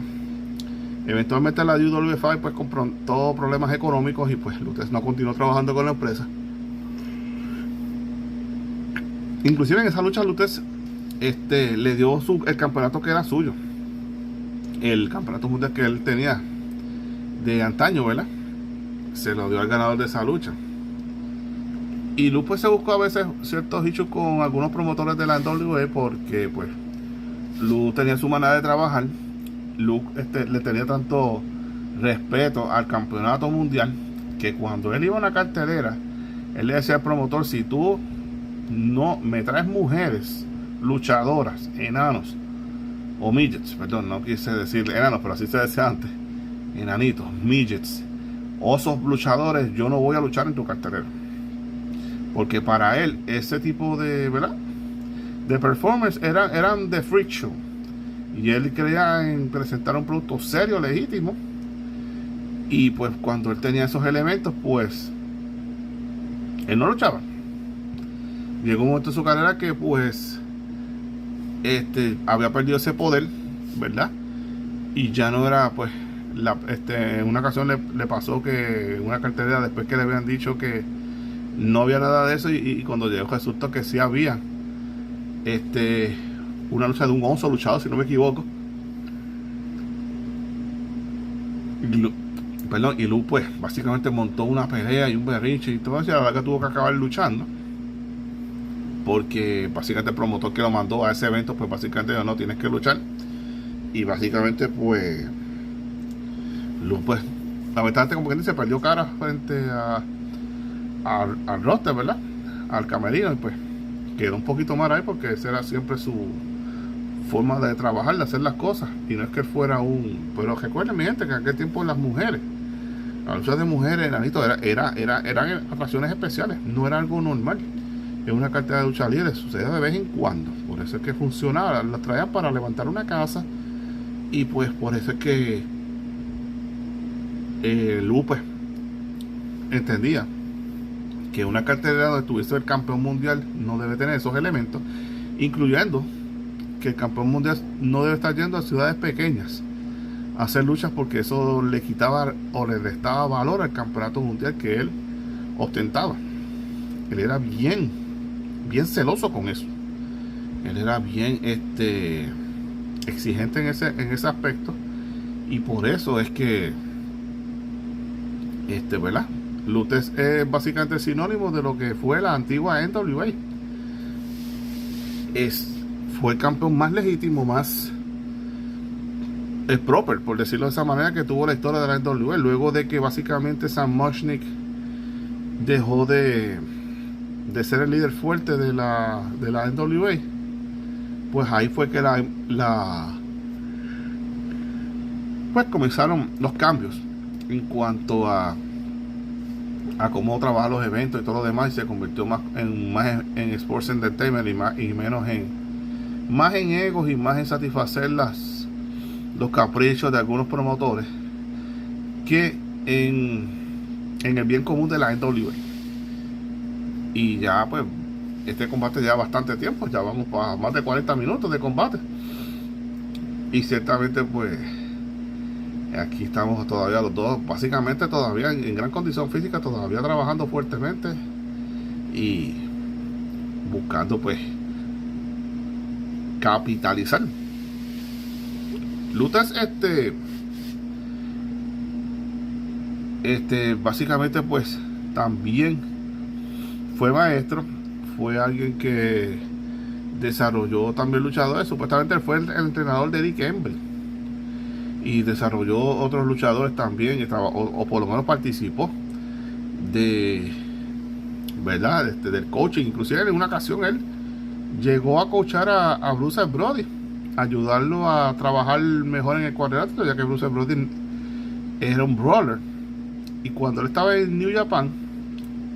Eventualmente la UWFI pues con todos problemas económicos y pues Lutez no continuó trabajando con la empresa. Inclusive en esa lucha Lutez le dio el campeonato que era suyo, el campeonato mundial que él tenía de antaño, ¿verdad? Se lo dio al ganador de esa lucha. Y Luke pues se buscó a veces ciertos issues con algunos promotores de la NWA porque pues Luke tenía su manera de trabajar. Luke le tenía tanto respeto al campeonato mundial que cuando él iba a una cartelera, él le decía al promotor: si tú no me traes mujeres luchadoras, enanos o midgets, perdón, no quise decir enanos, pero así se decía antes, enanitos, midgets, osos luchadores, yo no voy a luchar en tu cartelera. Porque para él ese tipo de, ¿verdad?, de performance eran de freak show. Y él creía en presentar un producto serio, legítimo. Y pues cuando él tenía esos elementos, pues él no luchaba. Llegó un momento en su carrera que pues había perdido ese poder, ¿verdad? Y ya no era pues en una ocasión le pasó que en una cartelera, después que le habían dicho que no había nada de eso, y cuando llegó resultó que sí había una lucha de un oso luchado, si no me equivoco. Y Luke pues básicamente montó una pelea y un berrinche y todo eso, y la verdad que tuvo que acabar luchando porque básicamente el promotor que lo mandó a ese evento pues básicamente dijo: no, tienes que luchar. Y básicamente pues Luke pues lamentablemente, como que se perdió cara frente al roster, ¿verdad?, al camerino, y pues quedó un poquito mal ahí porque esa era siempre su forma de trabajar, de hacer las cosas, y no es que él fuera pero recuerden, mi gente, que en aquel tiempo las luchas de mujeres, enanitos, eran atracciones especiales, no era algo normal. En una cartera de lucha libre sucede de vez en cuando, por eso es que funcionaba, las traían para levantar una casa, y pues por eso es que Lupe entendía que una cartelera donde estuviese el campeón mundial no debe tener esos elementos, incluyendo que el campeón mundial no debe estar yendo a ciudades pequeñas a hacer luchas, porque eso le quitaba o le restaba valor al campeonato mundial que él ostentaba. Él era bien celoso con eso. Él era bien exigente en ese aspecto, y por eso es que ¿verdad?, Lutez es básicamente sinónimo de lo que fue la antigua NWA. Fue el campeón más legítimo, más proper, por decirlo de esa manera, que tuvo la historia de la NWA. Luego de que básicamente Sam Muchnick dejó de ser el líder fuerte de la NWA, pues ahí fue que pues comenzaron los cambios en cuanto a cómo trabajar los eventos y todo lo demás, y se convirtió más en Sports Entertainment y menos en egos y más en satisfacer los caprichos de algunos promotores que en el bien común de la NWA. Y ya pues este combate lleva bastante tiempo, ya vamos para más de 40 minutos de combate, y ciertamente pues aquí estamos todavía los dos, básicamente todavía en gran condición física, todavía trabajando fuertemente y buscando pues capitalizar. Lutez básicamente pues también fue maestro, fue alguien que desarrolló también luchadores. Supuestamente él fue el entrenador de Eddie Campbell y desarrolló otros luchadores también, o por lo menos participó de ¿verdad? Del coaching. Inclusive en una ocasión él llegó a coachar a Bruce Brody, ayudarlo a trabajar mejor en el cuadrilátero, ya que Bruce Brody era un brawler. Y cuando él estaba en New Japan,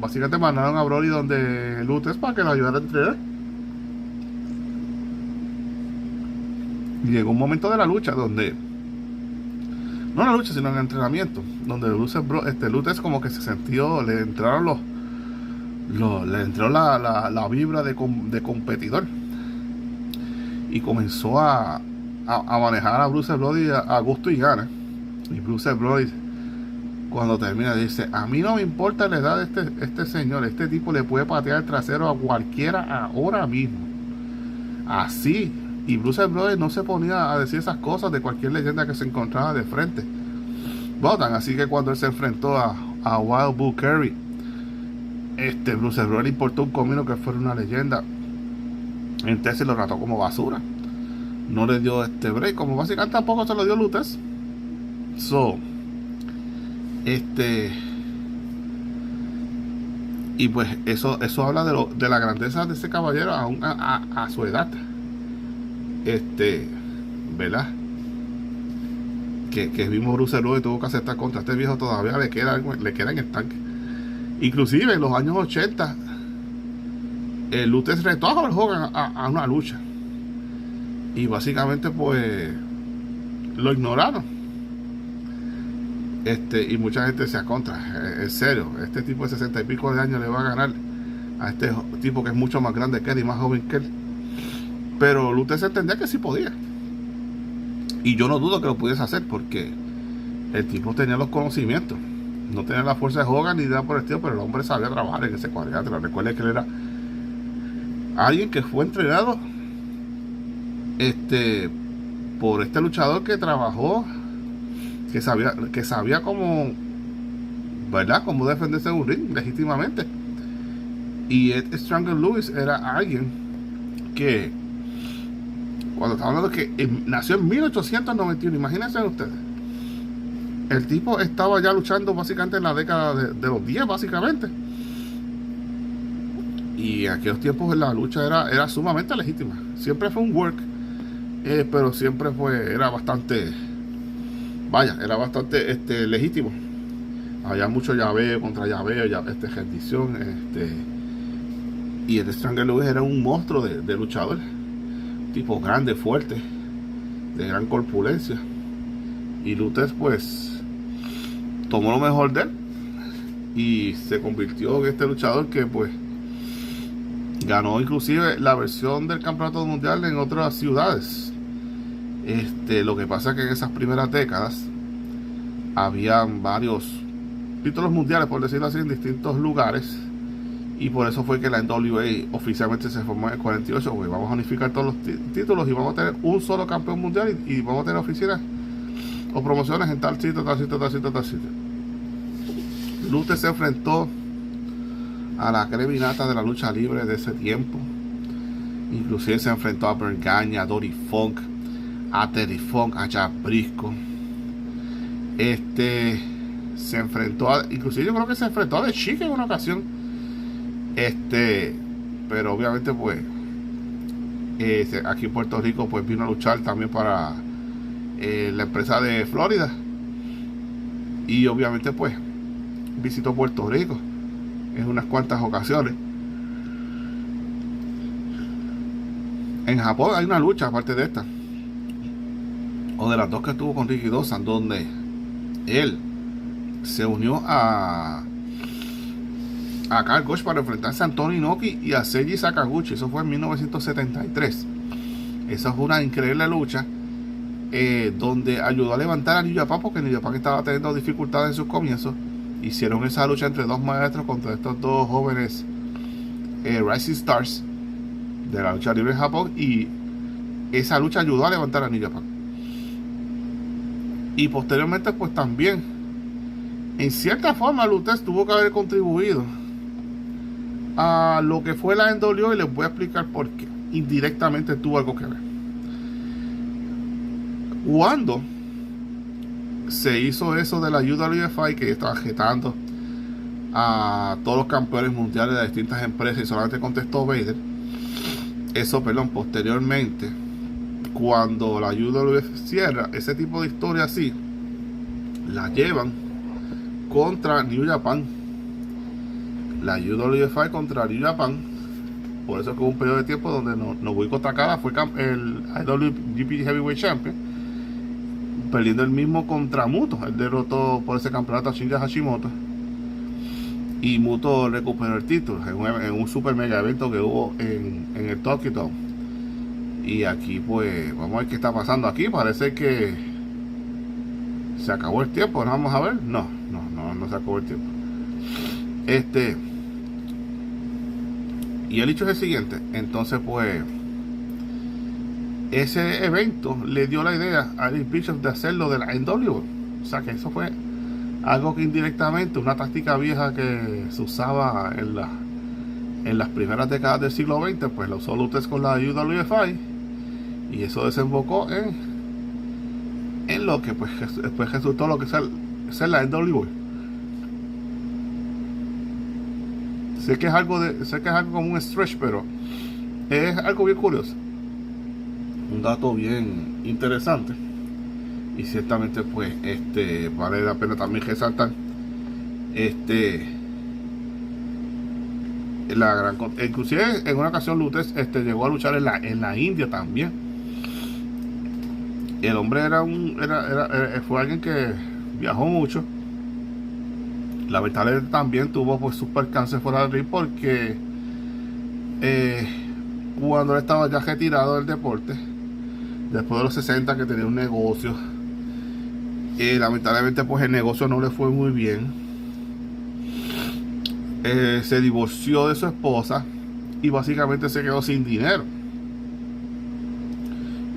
básicamente mandaron a Brody donde Lutes para que lo ayudara a entrenar. Y llegó un momento de la lucha donde, no la lucha, sino en el entrenamiento, donde Lutes como que se sintió, le entraron le entró la vibra de competidor y comenzó a manejar a Bruce Brody a gusto y gana. Y Bruce Brody, cuando termina, dice: a mí no me importa la edad de este señor, este tipo le puede patear el trasero a cualquiera ahora mismo. Así. Y Bruce Brody no se ponía a decir esas cosas de cualquier leyenda que se encontraba de frente. Votan. Así que cuando él se enfrentó a Wild Bull Curry, Bruce Brody le importó un comino que fuera una leyenda. Entonces lo trató como basura. No le dio break. Como básicamente tampoco se lo dio Lutes. Y pues eso habla de la grandeza de ese caballero aún a su edad. ¿Verdad? Que el mismo Bruce Brody tuvo que aceptar contra este viejo. Todavía le queda en el tanque. Inclusive en los años 80 Lutes retó a Hulk Hogan a una lucha y básicamente pues lo ignoraron. Y mucha gente se contra, en serio, este tipo de 60 y pico de años le va a ganar a este tipo que es mucho más grande que él y más joven que él. Pero Lutes entendía que sí podía, y yo no dudo que lo pudiese hacer, porque el tipo tenía los conocimientos. No tenía la fuerza de Hogan ni nada por el estilo, pero el hombre sabía trabajar en ese cuadrilátero. Recuerden que él era alguien que fue entrenado por este luchador que trabajó, que sabía cómo, ¿verdad?, cómo defenderse en un ring legítimamente. Y Ed Strangler Lewis era alguien que, cuando estaba hablando que nació en 1891, imagínense ustedes, el tipo estaba ya luchando básicamente en la década de los 10, básicamente. Y en aquellos tiempos la lucha era sumamente legítima. Siempre fue un work, pero siempre era bastante, era bastante legítimo. Había mucho llaveo contra llaveo, rendición, y el Strangler Lewis era un monstruo de luchador. Tipo grande, fuerte, de gran corpulencia. Y Lutes pues tomó lo mejor de él y se convirtió en este luchador que pues ganó inclusive la versión del campeonato mundial en otras ciudades. Lo que pasa es que en esas primeras décadas habían varios títulos mundiales, por decirlo así, en distintos lugares, y por eso fue que la NWA oficialmente se formó en el 48. Pues vamos a unificar todos los títulos y vamos a tener un solo campeón mundial, y vamos a tener oficinas o promociones en tal sitio, tal sitio, tal sitio, tal sitio. Lutes se enfrentó a la creminata de la lucha libre de ese tiempo. Inclusive se enfrentó a Verne Gagne, a Dory Funk, a Terry Funk, a Jack Briscoe. Se enfrentó inclusive yo creo que se enfrentó a The Chic en una ocasión. Pero obviamente pues aquí en Puerto Rico pues vino a luchar también para la empresa de Florida, y obviamente pues visitó Puerto Rico en unas cuantas ocasiones. En Japón hay una lucha aparte de esta, o de las dos que estuvo con Ricky Dawson, donde él se unió a Karl Gotch para enfrentarse a Antonio Inoki y a Seiji Sakaguchi. Eso fue en 1973. Esa fue una increíble lucha, donde ayudó a levantar a New Japan, porque New Japan estaba teniendo dificultades en sus comienzos. Hicieron esa lucha entre dos maestros contra estos dos jóvenes Rising Stars de la lucha libre en Japón, y esa lucha ayudó a levantar a New Japan. Y posteriormente pues también, en cierta forma, Lutes tuvo que haber contribuido a lo que fue la NWA, y les voy a explicar por qué. Indirectamente tuvo algo que ver. Cuando se hizo eso de la UWFI, que estaba jetando a todos los campeones mundiales de distintas empresas y solamente contestó Vader. Eso, perdón, posteriormente, cuando la UWF cierra, ese tipo de historia así, la llevan contra New Japan. La UWF contra New Japan. Por eso que hubo un periodo de tiempo donde Nobuhiko Takada fue el IWGP Heavyweight Champion, perdiendo el mismo contra Muto. Él derrotó por ese campeonato a Shinya Hashimoto y Muto recuperó el título en un super mega evento que hubo en el Tokyo Dome. Y aquí pues vamos a ver qué está pasando aquí. Parece que se acabó el tiempo, ¿no? Vamos a ver. No se acabó el tiempo. Y el hecho es el siguiente. Entonces pues ese evento le dio la idea a Eric Bischoff de hacerlo de la NWO. O sea que eso fue algo que indirectamente, una táctica vieja que se usaba en las primeras décadas del siglo XX, pues lo usó Lutez con la UWFI, y eso desembocó en lo que pues después resultó lo que es la NWO. Sé que es algo como un stretch, pero es algo bien curioso, un dato bien interesante. Y ciertamente pues vale la pena también resaltar inclusive en una ocasión Lutez llegó a luchar en la India también. El hombre fue alguien que viajó mucho. Lamentablemente también tuvo pues sus percances fuera del ring, porque cuando él estaba ya retirado del deporte, después de los 60, que tenía un negocio, lamentablemente pues el negocio no le fue muy bien. Se divorció de su esposa y básicamente se quedó sin dinero,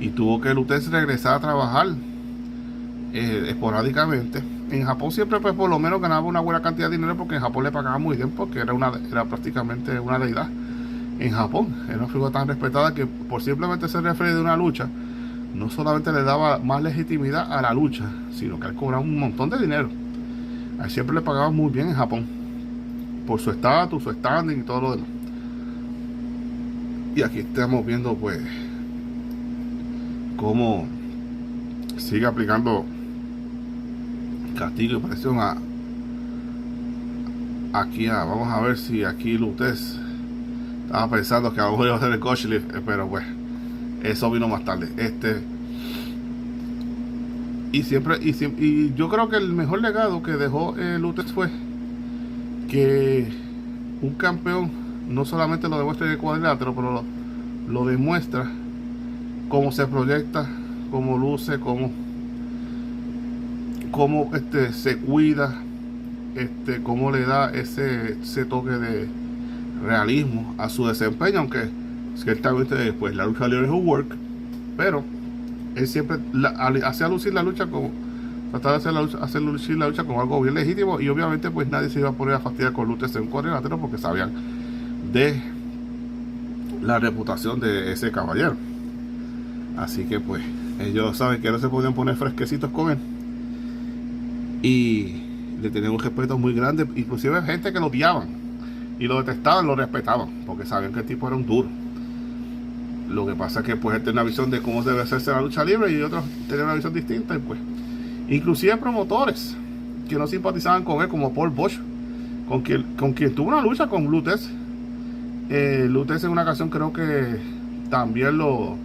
y tuvo que Lutez regresar a trabajar esporádicamente. En Japón siempre pues por lo menos ganaba una buena cantidad de dinero, porque en Japón le pagaban muy bien, porque era prácticamente una deidad en Japón. Era una figura tan respetada que por simplemente ser referee de una lucha no solamente le daba más legitimidad a la lucha, sino que él cobraba un montón de dinero. A él siempre le pagaban muy bien en Japón, por su estatus, su standing y todo lo demás. Y aquí estamos viendo pues cómo sigue aplicando castigo y presión vamos a ver si aquí Lutez estaba pensando que a lo mejor iba a hacer el coach lift, pero bueno, eso vino más tarde. Y yo creo que el mejor legado que dejó Lutez fue que un campeón no solamente lo demuestra en el cuadrilátero, pero lo demuestra cómo se proyecta, cómo luce, cómo se cuida, cómo le da ese toque de realismo a su desempeño, aunque ciertamente pues la lucha libre es un work, pero él siempre hacía lucir la lucha como trataba de hacer lucir la lucha como algo bien legítimo. Y obviamente pues nadie se iba a poner a fastidiar con Lutez en un cuadrilátero, porque sabían de la reputación de ese caballero. Así que pues ellos saben que no se podían poner fresquecitos con él, y le tenían un respeto muy grande. Inclusive gente que lo odiaban y lo detestaban, lo respetaban, porque sabían que el tipo era un duro. Lo que pasa es que pues él tenía una visión de cómo debe hacerse la lucha libre, y otros tenían una visión distinta. Y pues inclusive promotores que no simpatizaban con él, como Paul Bosch, con quien tuvo una lucha con Lutez. Lutez en una ocasión creo que también lo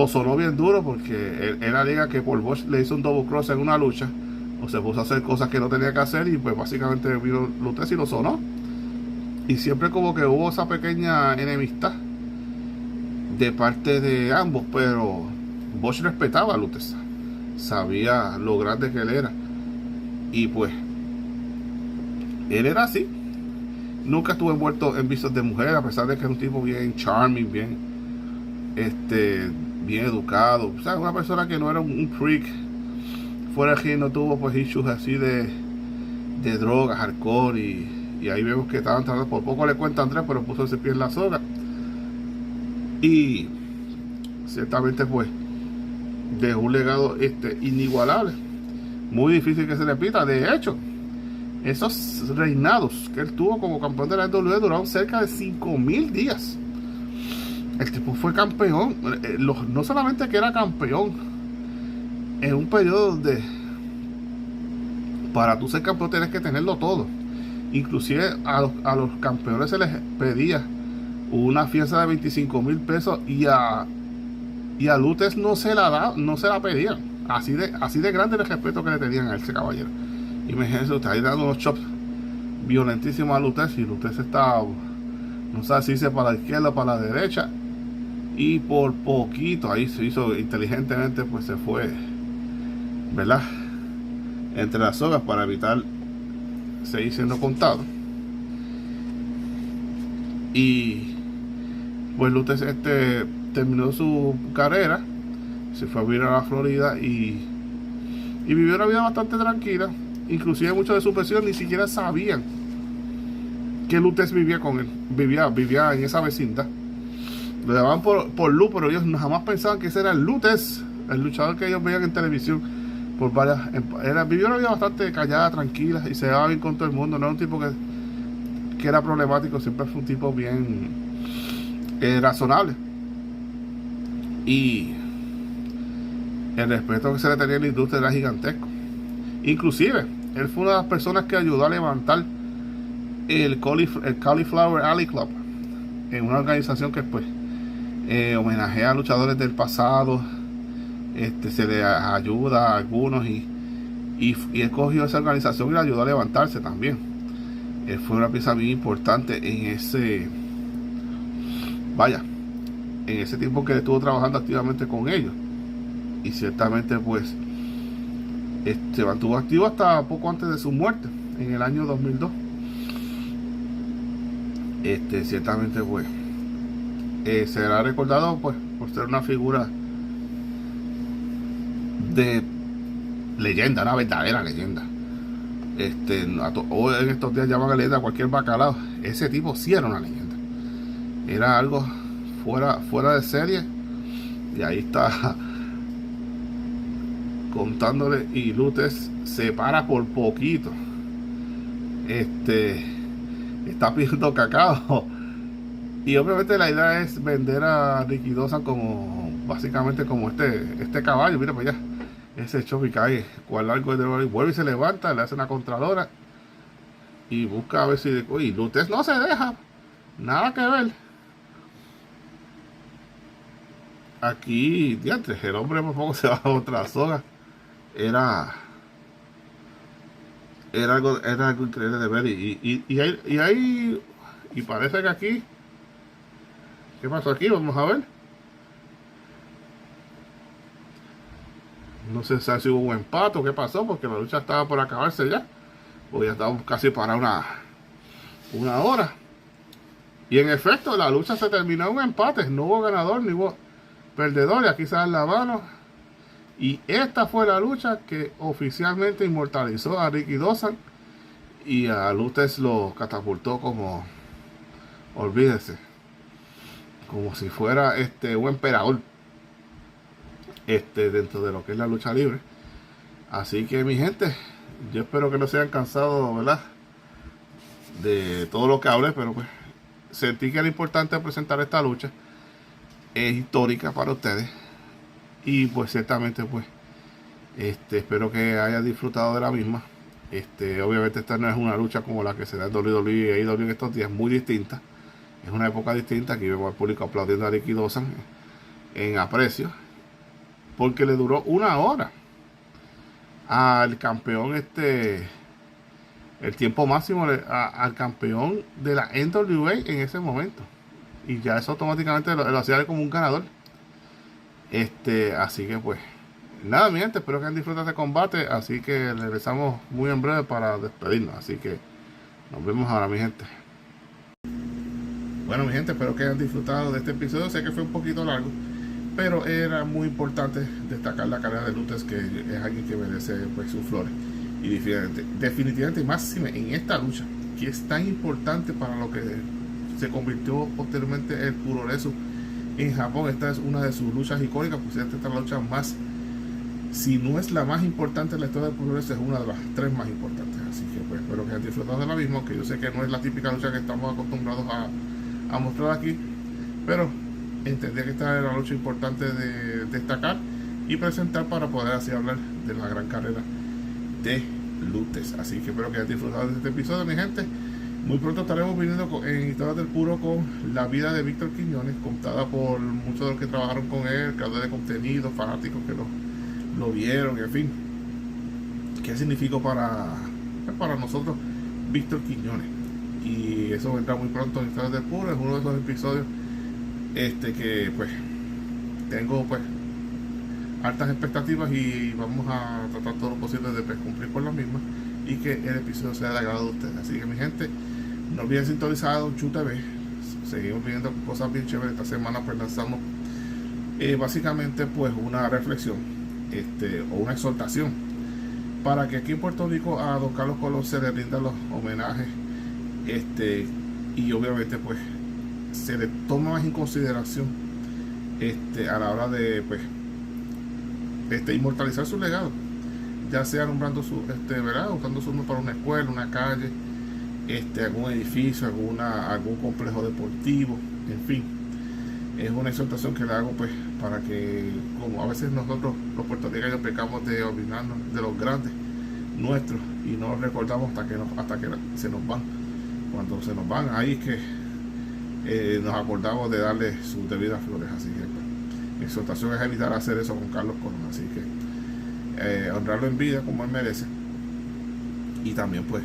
sonó bien duro, porque él alega que Paul Bosch le hizo un double cross en una lucha, o se puso a hacer cosas que no tenía que hacer, y pues básicamente vino Lutez y lo sonó. Y siempre como que hubo esa pequeña enemistad de parte de ambos, pero Bosch respetaba a Lutez, sabía lo grande que él era, y pues él era así. Nunca estuvo envuelto en vicios de mujer, a pesar de que era un tipo bien charming, bien bien educado. O sea, una persona que no era un freak fuera de aquí, no tuvo pues issues así de drogas, alcohol, y ahí vemos que estaban tratando. Por poco le cuenta a Andrés, pero puso ese pie en la soga, y ciertamente pues dejó un legado inigualable, muy difícil que se repita. De hecho, esos reinados que él tuvo como campeón de la WWE duraron cerca de 5.000 días. El tipo fue campeón, no solamente que era campeón, en un periodo donde para tú ser campeón tienes que tenerlo todo. Inclusive a los campeones se les pedía una fianza de 25,000 pesos y a Lutes no se la pedían. Así de grande el respeto que le tenían a ese caballero. Imagínense, usted ahí dando unos chops violentísimos a Lutes, y Lutes está, no sé si dice para la izquierda o para la derecha, y por poquito ahí se hizo inteligentemente, pues se fue, ¿verdad?, entre las sogas para evitar seguir siendo contado. Y pues Lutes terminó su carrera, se fue a vivir a la Florida y vivió una vida bastante tranquila. Inclusive muchos de su presión ni siquiera sabían que Lutes vivía con él, vivía en esa vecindad. Lo llamaban por Lu, pero ellos jamás pensaban que ese era el Lutes, el luchador que ellos veían en televisión. Vivió una vida bastante callada, tranquila, y se llevaba bien con todo el mundo. No era un tipo que era problemático, siempre fue un tipo bien razonable. Y el respeto que se le tenía en la industria era gigantesco. Inclusive, él fue una de las personas que ayudó a levantar el Cauliflower Alley Club, en una organización que pues homenajea a luchadores del pasado. Se le ayuda a algunos y él cogió esa organización y le ayudó a levantarse también. Él fue una pieza bien importante en ese tiempo que estuvo trabajando activamente con ellos, y ciertamente pues se mantuvo activo hasta poco antes de su muerte en el año 2002. Ciertamente pues será recordado pues por ser una figura de leyenda, una verdadera leyenda. Hoy en estos días llaman a leyenda a cualquier bacalao. Ese tipo sí era una leyenda, era algo fuera de serie. Y ahí está contándole, y Lutes se para por poquito. Está pidiendo cacao, y obviamente la idea es vender a Ricky Dawson como básicamente como este caballo. Mira pues ya, ese choque cae cual largo de vuelve y se levanta, le hace una contralora y busca a ver si Lutes no se deja, nada que ver. Aquí, diantre, el hombre por poco se va a otra soga. Era algo increíble de ver. Y parece que aquí, ¿qué pasó aquí? Vamos a ver. No sé si hubo un empate o qué pasó, porque la lucha estaba por acabarse ya, porque ya estábamos casi para una hora. Y en efecto, la lucha se terminó en un empate. No hubo ganador ni hubo perdedor, y aquí se dan la mano. Y esta fue la lucha que oficialmente inmortalizó a Ricky Dawson, y a Lutes lo catapultó como, olvídese, como si fuera un emperador dentro de lo que es la lucha libre. Así que mi gente, yo espero que no se hayan cansado, ¿verdad?, de todo lo que hablé, pero pues sentí que era importante presentar esta lucha. Es histórica para ustedes, y pues ciertamente pues espero que hayan disfrutado de la misma. Obviamente esta no es una lucha como la que se da en WWE y AEW en estos días, muy distinta. Es una época distinta. Aquí vemos al público aplaudiendo a Ricky Dawson en aprecio, porque le duró una hora al campeón, el tiempo máximo al campeón de la NWA en ese momento, y ya eso automáticamente lo hacía como un ganador. Así que pues nada, mi gente, espero que hayan disfrutado este combate. Así que regresamos muy en breve para despedirnos. Así que nos vemos ahora, mi gente. Bueno, mi gente, espero que hayan disfrutado de este episodio. Sé que fue un poquito largo, pero era muy importante destacar la carrera de Lutes, que es alguien que merece pues sus flores. Y definitivamente más en esta lucha, que es tan importante para lo que se convirtió posteriormente el Puroresu en Japón. Esta es una de sus luchas icónicas, pues esta es la lucha si no es la más importante en la historia del Puroresu, es una de las 3 más importantes. Así que pues pues espero que hayan disfrutado de la misma, que yo sé que no es la típica lucha que estamos acostumbrados a mostrar aquí, pero entendía que esta era la lucha importante de destacar y presentar para poder así hablar de la gran carrera de Lutes. Así que espero que hayan disfrutado de este episodio, mi gente. Muy pronto estaremos viniendo en Historias del Puro con la vida de Víctor Quiñones, contada por muchos de los que trabajaron con él, creadores de contenido, fanáticos que lo vieron, en fin. ¿Qué significó para nosotros Víctor Quiñones? Y eso vendrá muy pronto en Historias del Puro. Es uno de esos episodios que pues tengo pues altas expectativas y vamos a tratar todo lo posible de pues, cumplir con las mismas y que el episodio sea de agrado de ustedes. Así que mi gente, no olviden sintonizar Don Chu TV. Seguimos viendo cosas bien chéveres. Esta semana pues lanzamos básicamente pues una reflexión o una exhortación para que aquí en Puerto Rico a Don Carlos Colón se le rindan los homenajes y obviamente pues se le toma más en consideración a la hora de pues inmortalizar su legado, ya sea nombrando su ¿verdad? Usando su nombre para una escuela, una calle, algún edificio, algún complejo deportivo, en fin. Es una exhortación que le hago pues para que, como a veces nosotros los puertorriqueños pecamos de olvidarnos de los grandes nuestros y no los recordamos hasta que se nos van. Cuando se nos van, ahí es que nos acordamos de darle sus debidas flores. Así que pues, mi exhortación es evitar hacer eso con Carlos Colón. Así que honrarlo en vida como él merece. Y también pues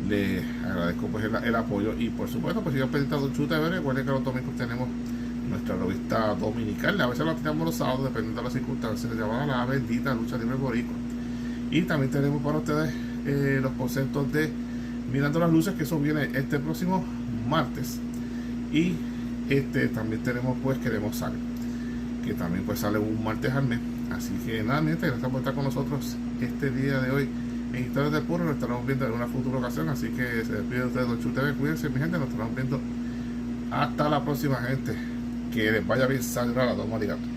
le agradezco pues el apoyo. Y por supuesto pues si yo pedí a Don Chu TV, recuerden que los domingos tenemos nuestra revista dominical. A veces la tenemos los sábados dependiendo de las circunstancias, llamada La Bendita Lucha Libre Boricua. Y también tenemos para ustedes los conceptos de Mirando las Luces, que eso viene este próximo martes. Y también tenemos pues Queremos Sangre, que también pues sale un martes al mes. Así que nada, mi gente, gracias por estar con nosotros este día de hoy en Historias del Puro. Nos estaremos viendo en una futura ocasión, así que se despide de ustedes Don Chu TV. Cuídense, mi gente, nos estaremos viendo hasta la próxima, gente. Que les vaya bien, saludos a todos, arigato.